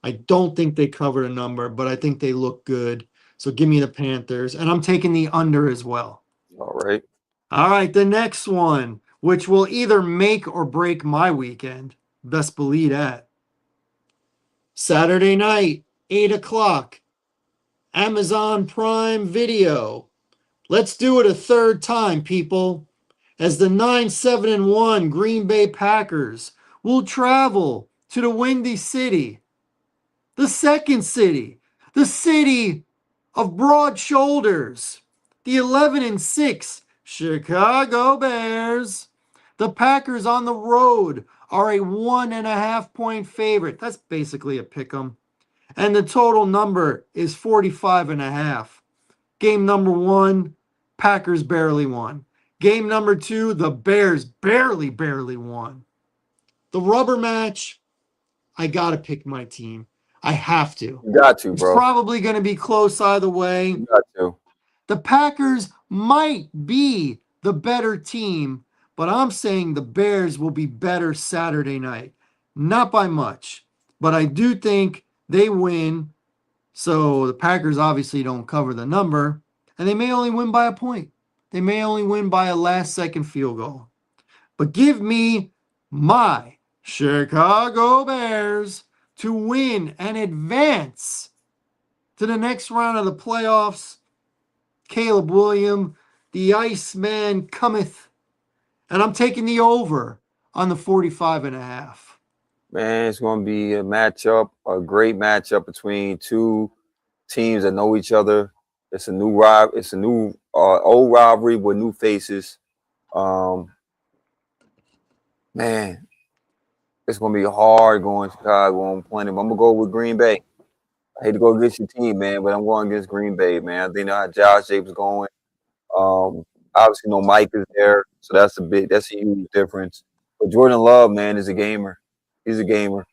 I don't think they covered a number, but I think they look good. So give me the Panthers. And I'm taking the under as well. All right. All right, the next one, which will either make or break my weekend. Best believe that. Saturday night, 8 o'clock, Amazon Prime Video. Let's do it a third time, people. As the 9-7-1 Green Bay Packers will travel to the Windy City, the second city, the city of broad shoulders, the 11-6 Chicago Bears. The Packers on the road are a 1.5 point favorite. That's basically a pick 'em. And the total number is 45.5. Game number 1, Packers barely won. Game number 2, the Bears barely won. The rubber match, I got to pick my team. I have to. You got to, It's bro. probably going to be close either way. You got to. The Packers might be the better team, but I'm saying the Bears will be better Saturday night. Not by much, but I do think they win. So the Packers obviously don't cover the number, and they may only win by a point. They may only win by a last second field goal. But give me my Chicago Bears to win and advance to the next round of the playoffs. Caleb Williams, the Iceman cometh. And I'm taking the over on the 45.5. Man, it's going to be a matchup, a great matchup between two teams that know each other. It's a new old rivalry with new faces. Man, it's going to be hard going to Chicago and playing them. I'm going to go with Green Bay. I hate to go against your team, man, but I'm going against Green Bay, man. I think how Josh Jacobs going. Obviously, no Mike is there, so that's a huge difference. But Jordan Love, man, is a gamer. He's a gamer,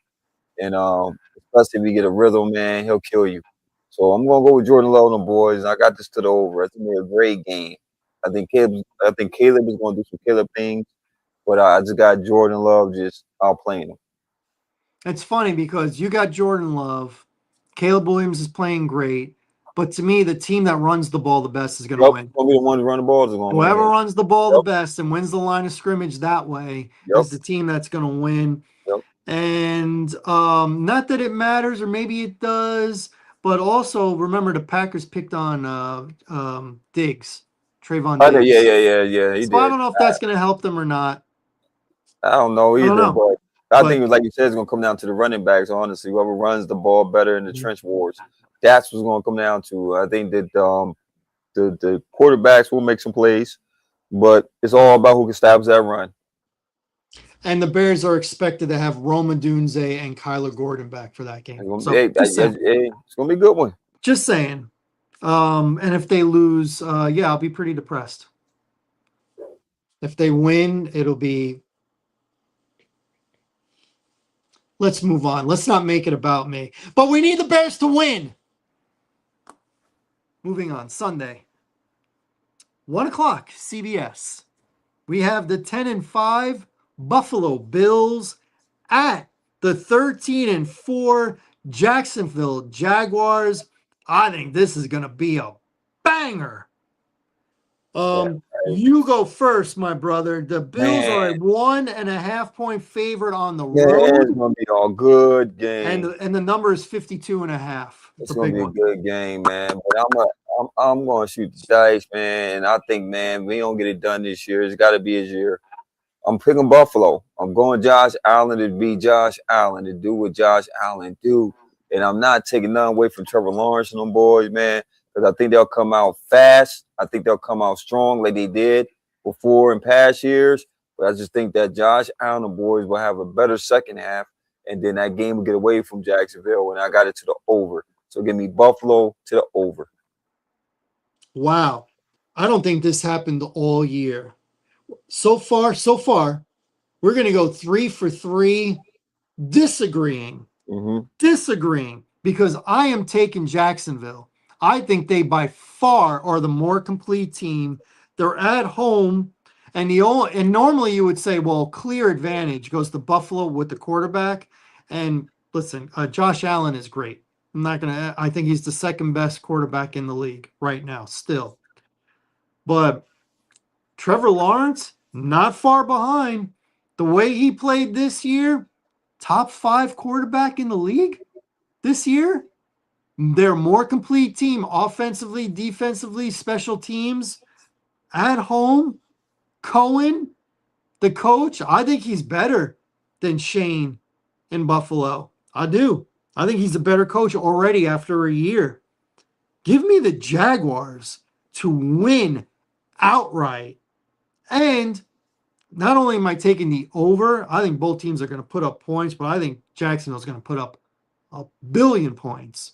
and especially if you get a rhythm, man, he'll kill you. So I'm gonna go with Jordan Love and the boys. I got this to the over. It's gonna be a great game. I think Caleb is gonna do some Caleb things, but I just got Jordan Love just outplaying him. It's funny because you got Jordan Love. Caleb Williams is playing great. But to me, the team that runs the ball the best is going to win. Gonna be the one to run the ball is gonna win. Whoever runs the ball the best and wins the line of scrimmage that way is the team that's going to win. Yep. And not that it matters, or maybe it does, but also remember the Packers picked on Diggs, Trayvon Diggs. Yeah. So I don't know if that's going to help them or not. I don't know either, but I think, like you said, it's going to come down to the running backs, honestly. Whoever runs the ball better in the trench wars. That's what's going to come down to. I think that the quarterbacks will make some plays, but it's all about who can establish that run. And the Bears are expected to have Roma Dunze and Kyler Gordon back for that game. It's going to be a good one. Just saying. And if they lose, I'll be pretty depressed. If they win, it'll be... Let's move on. Let's not make it about me. But we need the Bears to win. Moving on. Sunday. 1 o'clock, CBS. We have the 10-5 Buffalo Bills at the 13-4 Jacksonville Jaguars. I think this is going to be a banger. You go first, my brother. The Bills are a 1.5 point favorite on the road. It's going to be a good game. And the number is 52.5. It's going to be a good game, man. But I'm going to shoot the dice, man. And I think, man, we don't get it done this year. It's got to be his year. I'm picking Buffalo. I'm going Josh Allen to be Josh Allen, to do what Josh Allen do. And I'm not taking nothing away from Trevor Lawrence and them boys, man, because I think they'll come out fast. I think they'll come out strong like they did before in past years. But I just think that Josh Allen and the boys will have a better second half, and then that game will get away from Jacksonville, and I got it to the over. So give me Buffalo to the over. Wow. I don't think this happened all year. So far, we're going to go 3 for 3 disagreeing. Disagreeing, because I am taking Jacksonville. I think they by far are the more complete team. They're at home, and normally you would say, well, clear advantage goes to Buffalo with the quarterback. And listen, Josh Allen is great. I think he's the second best quarterback in the league right now, still. But Trevor Lawrence, not far behind. The way he played this year, top 5 quarterback in the league this year. They're a more complete team offensively, defensively, special teams. At home, Cohen, the coach, I think he's better than Shane in Buffalo. I do. I think he's a better coach already after a year. Give me the Jaguars to win outright. And not only am I taking the over, I think both teams are going to put up points, but I think Jacksonville's going to put up 1 billion points.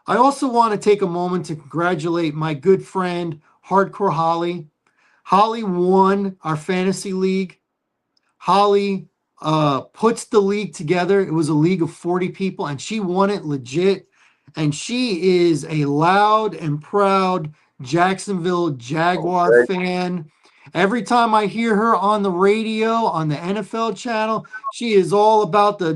I also want to take a moment to congratulate my good friend, Hardcore Holly. Holly won our fantasy league. Holly puts the league together. It was a league of 40 people, and she won it legit. And she is a loud and proud Jacksonville Jaguar Okay. fan. Every time I hear her on the radio, on the NFL channel, she is all about the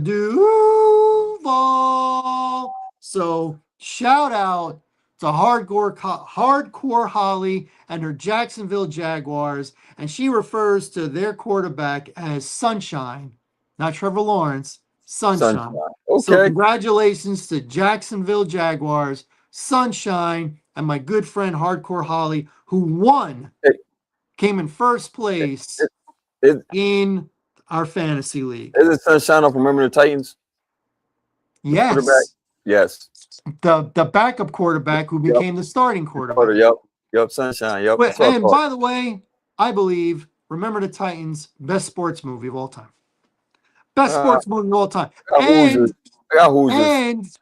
Duval. So shout out to Hardcore Holly and her Jacksonville Jaguars, and she refers to their quarterback as Sunshine, not Trevor Lawrence, Sunshine. Sunshine. So Okay. congratulations to Jacksonville Jaguars, Sunshine, and my good friend Hardcore Holly, who won, It, came in first it, place it, it, in our fantasy league. isn't Sunshine off Remember the Titans? The quarterback? Yes, Yes. the backup quarterback who Yep. became the starting Carter. quarterback. Yep. Yep. Sunshine. Yep. But, That's what I and thought. by the way, I believe Remember the Titans, best sports movie of all time. Best Uh, sports movie of all time. I got Hoosiers. I got Hoosiers. And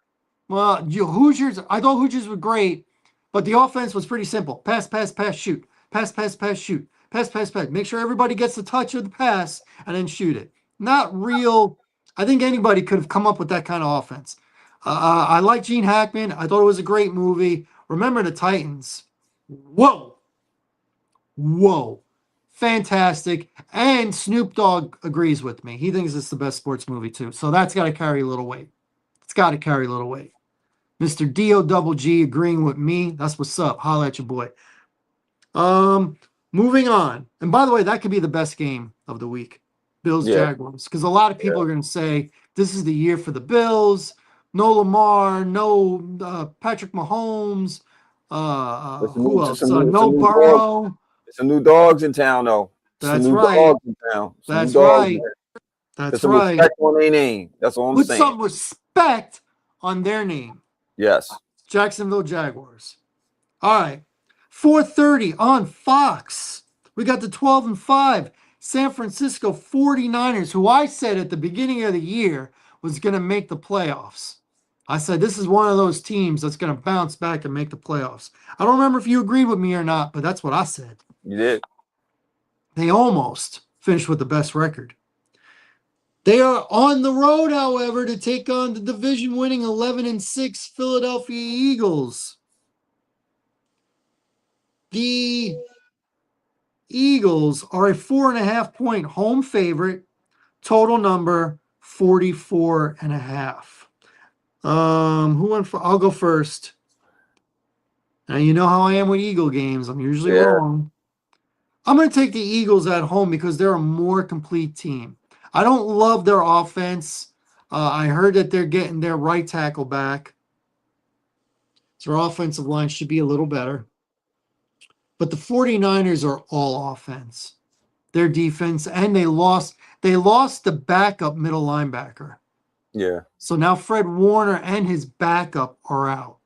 well, Hoosiers, I thought Hoosiers were great, but the offense was pretty simple. Pass, pass, pass, shoot. Pass, pass, pass, shoot. Pass, pass, pass. Make sure everybody gets the touch of the pass and then shoot it. Not real. I think anybody could have come up with that kind of offense. I like Gene Hackman. I thought it was a great movie. Remember the Titans. Whoa. Whoa. Fantastic. And Snoop Dogg agrees with me. He thinks it's the best sports movie, too. So that's got to carry a little weight. It's got to carry a little weight. Mr. D-O double G agreeing with me. That's what's up. Holla at your boy. Um, Moving on. And by the way, that could be the best game of the week. Bills Yeah. Jaguars. Because a lot of people Yeah. are going to say this is the year for the Bills. No Lamar, no Patrick Mahomes. Who else? It's a No new dog. Burrow. It's some new dogs in town, though. Some That's new right. dogs in town. Some new That's dogs. right. Put That's some right. respect on their name. That's all I'm Put saying. some respect on their name. Yes. Jacksonville Jaguars. All right. 4:30 on Fox. We got the 12-5 San Francisco 49ers, who I said at the beginning of the year was going to make the playoffs. I said this is one of those teams that's going to bounce back and make the playoffs. I don't remember if you agreed with me or not, but that's what I said. You did. They almost finished with the best record. They are on the road, however, to take on the division-winning 11-6 Philadelphia Eagles. The Eagles are a 4.5-point home favorite. Total number 44.5. Who went for? I'll go first. Now you know how I am with Eagle games. I'm usually Yeah. wrong. I'm going to take the Eagles at home because they're a more complete team. I don't love their offense. I heard that they're getting their right tackle back. So their offensive line should be a little better. But the 49ers are all offense. Their defense, and they lost the backup middle linebacker. Yeah. So now Fred Warner and his backup are out.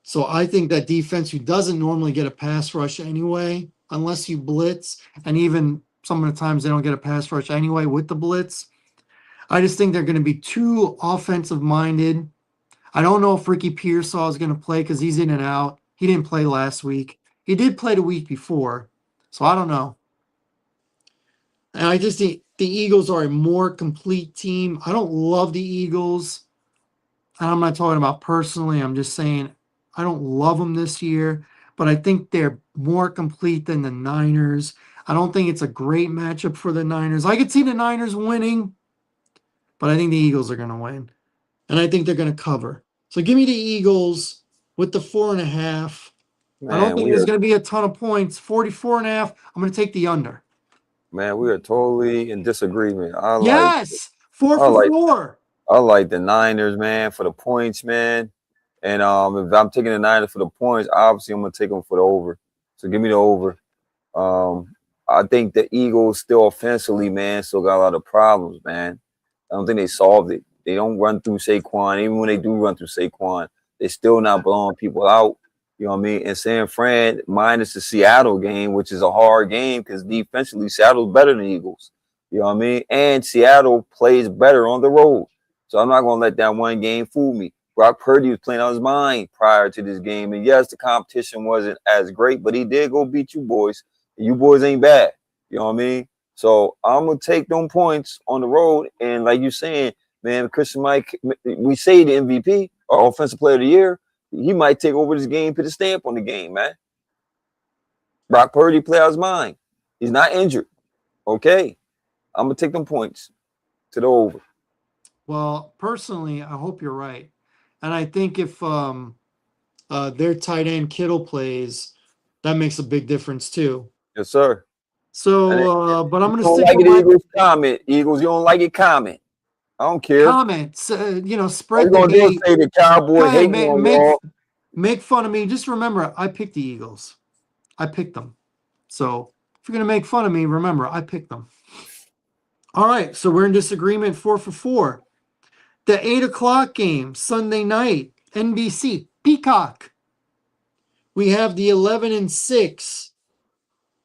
So I think that defense, who doesn't normally get a pass rush anyway, unless you blitz, and even some of the times they don't get a pass rush anyway with the blitz. I just think they're going to be too offensive minded. I don't know if Ricky Pearsall is going to play because he's in and out. He didn't play last week. He did play the week before. So I don't know. And I just think the Eagles are a more complete team. I don't love the Eagles. And I'm not talking about personally. I'm just saying I don't love them this year. But I think they're more complete than the Niners. I don't think it's a great matchup for the Niners. I could see the Niners winning, but I think the Eagles are going to win. And I think they're going to cover. So give me the Eagles with the 4.5. I don't Man, think there's going to be a ton of points. 44.5. I'm going to take the under. we are totally in disagreement. Yes. Four I for like four. I like the Niners, man, for the points, man. And if I'm taking the Niners for the points, obviously I'm gonna take them for the over. So give me the over. I think the Eagles still offensively, man, still got a lot of problems, man. I don't think they solved it. They don't run through Saquon. Even when they do run through Saquon, they're still not blowing people out. You know what I mean? And San Fran minus the Seattle game, which is a hard game because defensively Seattle's better than the Eagles. You know what I mean? And Seattle plays better on the road. So I'm not gonna let that one game fool me. Brock Purdy was playing on his mind prior to this game. And yes, the competition wasn't as great, but he did go beat you boys. You boys ain't bad. You know what I mean? So I'm gonna take them points on the road. And like you saying, man, Christian Mike, we say the MVP or Offensive Player of the Year, he might take over this game, put a stamp on the game, man. Brock Purdy play out his mind. He's not injured. Okay, I'm gonna take them points to the over. Well, personally, I hope you're right. And I think if their tight end Kittle plays, that makes a big difference too. Yes, sir. And So, but I'm you going to don't stick like with it, my Eagles? Comment, Eagles. You don't like it? Comment. I don't care. comments. All Spread you the gonna do is hate. say the Go Cowboys ahead, hating on y'all. make fun of me. Just remember, I picked the Eagles. I picked them. So if you're going to make fun of me, remember, I picked them. All right, so we're in disagreement 4 for 4. The 8 o'clock game, Sunday night, NBC, Peacock. We have the 11-6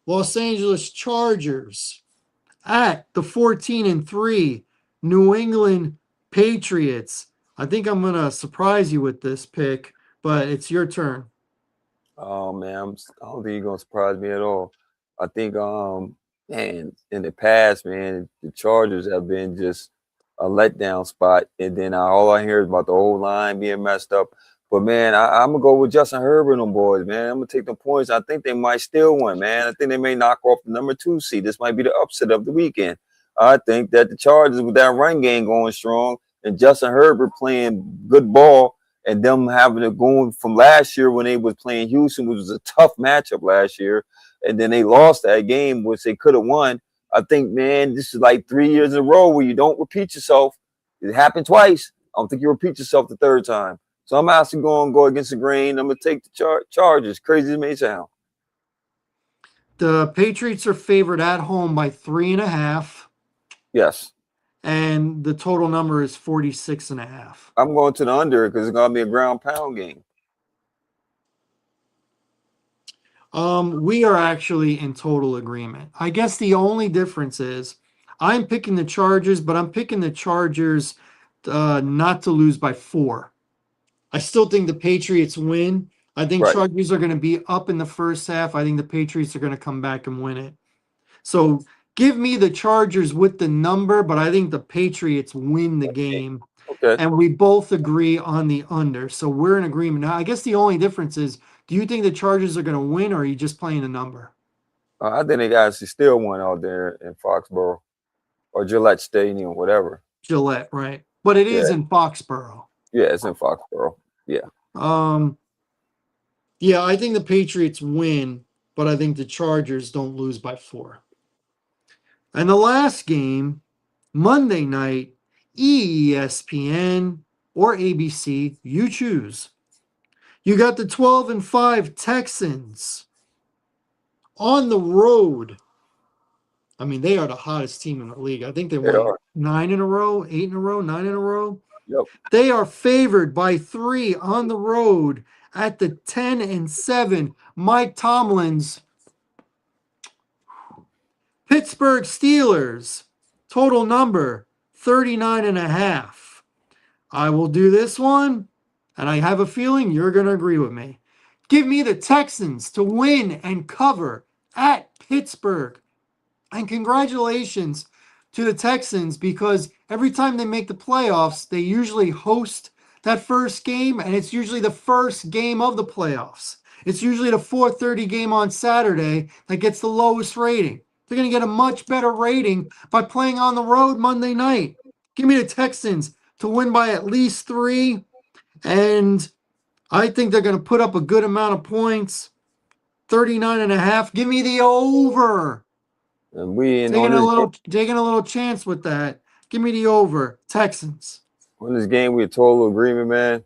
Los Angeles Chargers at the 14-3 New England Patriots. I think I'm going to surprise you with this pick, but it's your turn. Oh man, I don't think you're gonna surprise me at all. I think man, in the past, man, the Chargers have been just a letdown spot, and then all I hear is about the old line being messed up. But man, I'm gonna go with Justin Herbert and them boys, man. I'm gonna take the points. I think they might steal one, man. I think they may knock off the number 2 seed. This might be the upset of the weekend. I think that the Chargers with that run game going strong and Justin Herbert playing good ball and them having it going from last year when they was playing Houston, which was a tough matchup last year, and then they lost that game, which they could have won. I think, man, this is like 3 years in a row where you don't repeat yourself. It happened twice. I don't think you repeat yourself the third time. So I'm actually going to go against the grain. I'm going to take the Chargers. Crazy as it may sound. The Patriots are favored at home by 3.5, Yes. and the total number is 46.5. I'm going to the under because it's going to be a ground pound game. We are actually in total agreement. I guess the only difference is I'm picking the Chargers, but I'm picking the Chargers not to lose by 4. I still think the Patriots win. I think Right. Chargers are going to be up in the first half. I think the Patriots are going to come back and win it. So give me the Chargers with the number, but I think the Patriots win the game. Okay. And we both agree on the under. So we're in agreement. Now, I guess the only difference is, do you think the Chargers are going to win, or are you just playing a number? I think they got to steal one out there in Foxborough or Gillette Stadium, whatever. Gillette, right? But it Yeah. is in Foxborough. Yeah, it's in Foxborough. Yeah. Um, yeah, I think the Patriots win, but I think the Chargers don't lose by 4. And the last game, Monday night, ESPN or ABC, you choose. You got the 12-5 Texans on the road. I mean, they are the hottest team in the league. I think they They won are. 9 in a row, 8 in a row, 9 in a row. Yep. They are favored by 3 on the road at the 10-7 Mike Tomlin's Pittsburgh Steelers. Total number 39.5. I will do this one, and I have a feeling you're going to agree with me. Give me the Texans to win and cover at Pittsburgh. And congratulations to the Texans, because every time they make the playoffs, they usually host that first game, and it's usually the first game of the playoffs. It's usually the 4:30 game on Saturday that gets the lowest rating. They're going to get a much better rating by playing on the road Monday night. Give me the Texans to win by at least 3, and I think they're going to put up a good amount of points. 39.5. Give me the over. And we in Taking a little chance with that. Give me the over. Texans. on this game, we're total agreement, man.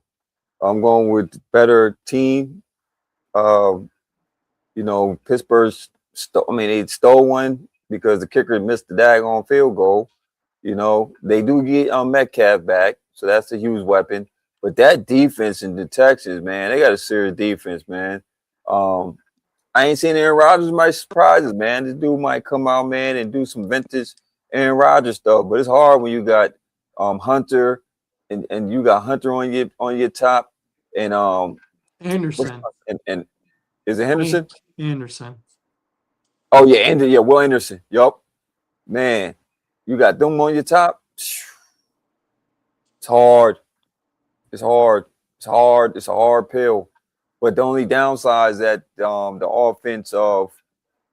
I'm going with better team. Uh, Pittsburgh's. They stole one because the kicker missed the daggone field goal. They do get Metcalf back, so that's a huge weapon. But that defense in the Texans, man, they got a serious defense, man. I ain't seen Aaron Rodgers might surprises, man. This dude might come out, man, and do some vintage Aaron Rodgers stuff. But it's hard when you got Hunter, and you got Hunter on your top, and what's Anderson. and is it An- Henderson? Anderson. Oh yeah, yeah, Will Anderson. Yup, man, you got them on your top. It's hard. It's hard. It's hard. It's a hard pill. But the only downside is that the offense of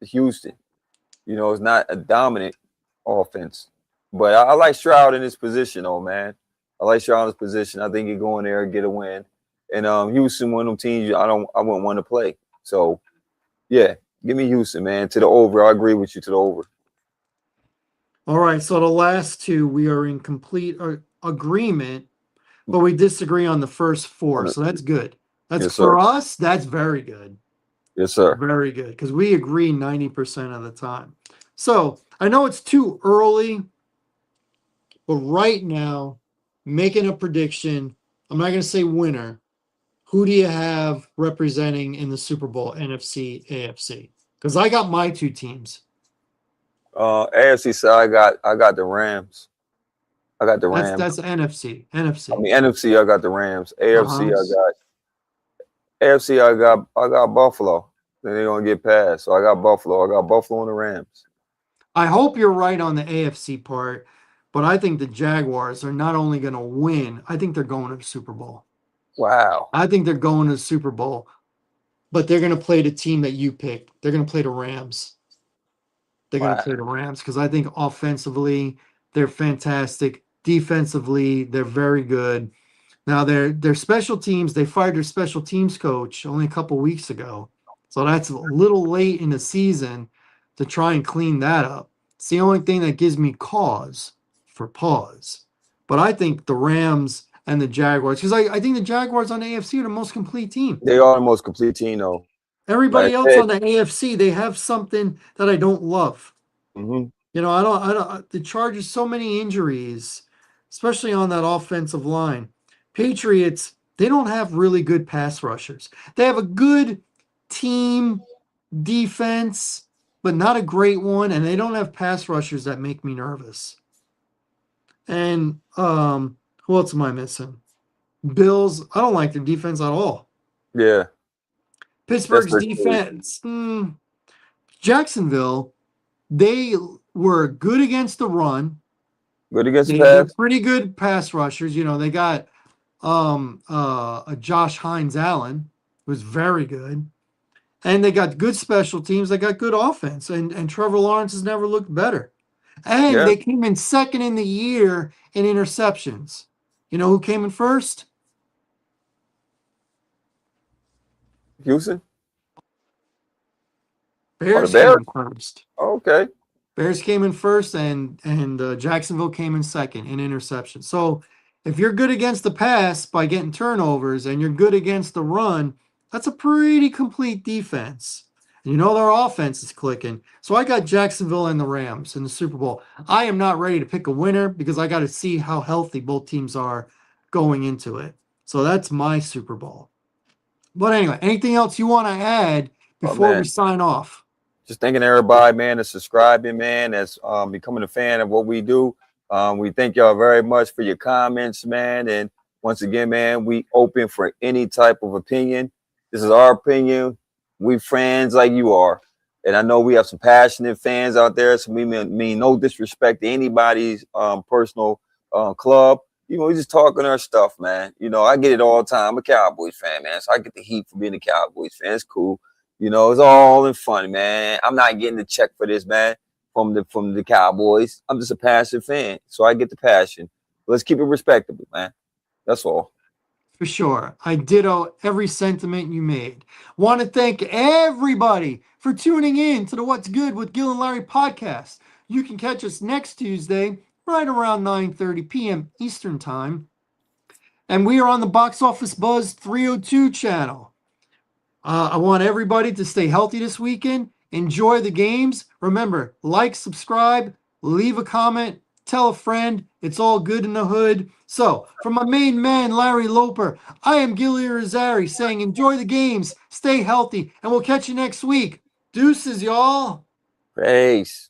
Houston, is not a dominant offense. But I like Stroud in his position, though, man. I like Stroud in his position. I think he go in there and get a win. And Houston, one of them teams I wouldn't want to play. So yeah, give me Houston, man, to the over. I agree with you to the over. All right, so the last two we are in complete agreement, but we disagree on the first four. So that's good. That's Yes, sir. for us, that's very good. Yes, sir. Very good. Because we agree 90% of the time. So I know it's too early, but right now, making a prediction, I'm not going to say winner. Who do you have representing in the Super Bowl, NFC, AFC? Because I got my two teams. AFC side, I got the Rams. I got the Rams. That's NFC. I NFC. mean NFC, I got the Rams. AFC, Uh-huh. I got Buffalo. Then they're gonna get past. So I got Buffalo. I got Buffalo and the Rams. I hope you're right on the AFC part, but I think the Jaguars are not only going to win, I think they're going to the Super Bowl. Wow. I think they're going to the Super Bowl, but they're going to play the team that you picked. They're going to play the Rams. They're going to Wow. play the Rams because I think offensively, they're fantastic. Defensively, they're very good. Now their special teams, they fired their special teams coach only a couple weeks ago. So that's a little late in the season to try and clean that up. It's the only thing that gives me cause for pause. But I think the Rams and the Jaguars, because I think the Jaguars on the AFC are the most complete team. They are the most complete team though. Like Everybody I else said. on the AFC, they have something that I don't love. Hmm. I don't, the Chargers, so many injuries, especially on that offensive line. Patriots, they don't have really good pass rushers. They have a good team defense, but not a great one, and they don't have pass rushers that make me nervous. And who else am I missing? Bills, I don't like their defense at all. Yeah, that's Pittsburgh's for sure. defense, Jacksonville, they were good against the run. Good against the They're pass. pretty good pass rushers. They got a Josh Hines Allen, who's very good. And they got good special teams. They got good offense. And Trevor Lawrence has never looked better. And Yeah, they came in second in the year in interceptions. You know who came in first? Houston. Oh, the Bears came Bears. in first. Okay. Bears came in first, and Jacksonville came in second in interception. So if you're good against the pass by getting turnovers, and you're good against the run, that's a pretty complete defense. And their offense is clicking. So I got Jacksonville and the Rams in the Super Bowl. I am not ready to pick a winner because I got to see how healthy both teams are going into it. So that's my Super Bowl. But anyway, anything else you want to add Oh before we man, sign off? just thanking everybody, man, that's subscribing, man, that's becoming a fan of what we do. We thank y'all very much for your comments, man. And once again, man, we open for any type of opinion. This is our opinion. We friends like you are. And I know we have some passionate fans out there, so we mean no disrespect to anybody's personal club. We just talking our stuff, man. I get it all the time. I'm a Cowboys fan, man, so I get the heat for being a Cowboys fan. It's cool. It's all in fun, man. I'm not getting the check for this, man, from the Cowboys. I'm just a passive fan, so I get the passion. Let's keep it respectable, man. That's all. For sure. I ditto every sentiment you made. Want to thank everybody for tuning in to the What's Good with Gil and Larry podcast. You can catch us next Tuesday right around 9:30 p.m. Eastern Time. And we are on the Box Office Buzz 302 channel. I want everybody to stay healthy this weekend. Enjoy the games. Remember, like, subscribe, leave a comment, tell a friend. It's all good in the hood. So, from my main man, Larry Loper, I am Gilly Rosari saying enjoy the games, stay healthy, and we'll catch you next week. Deuces, y'all. Peace.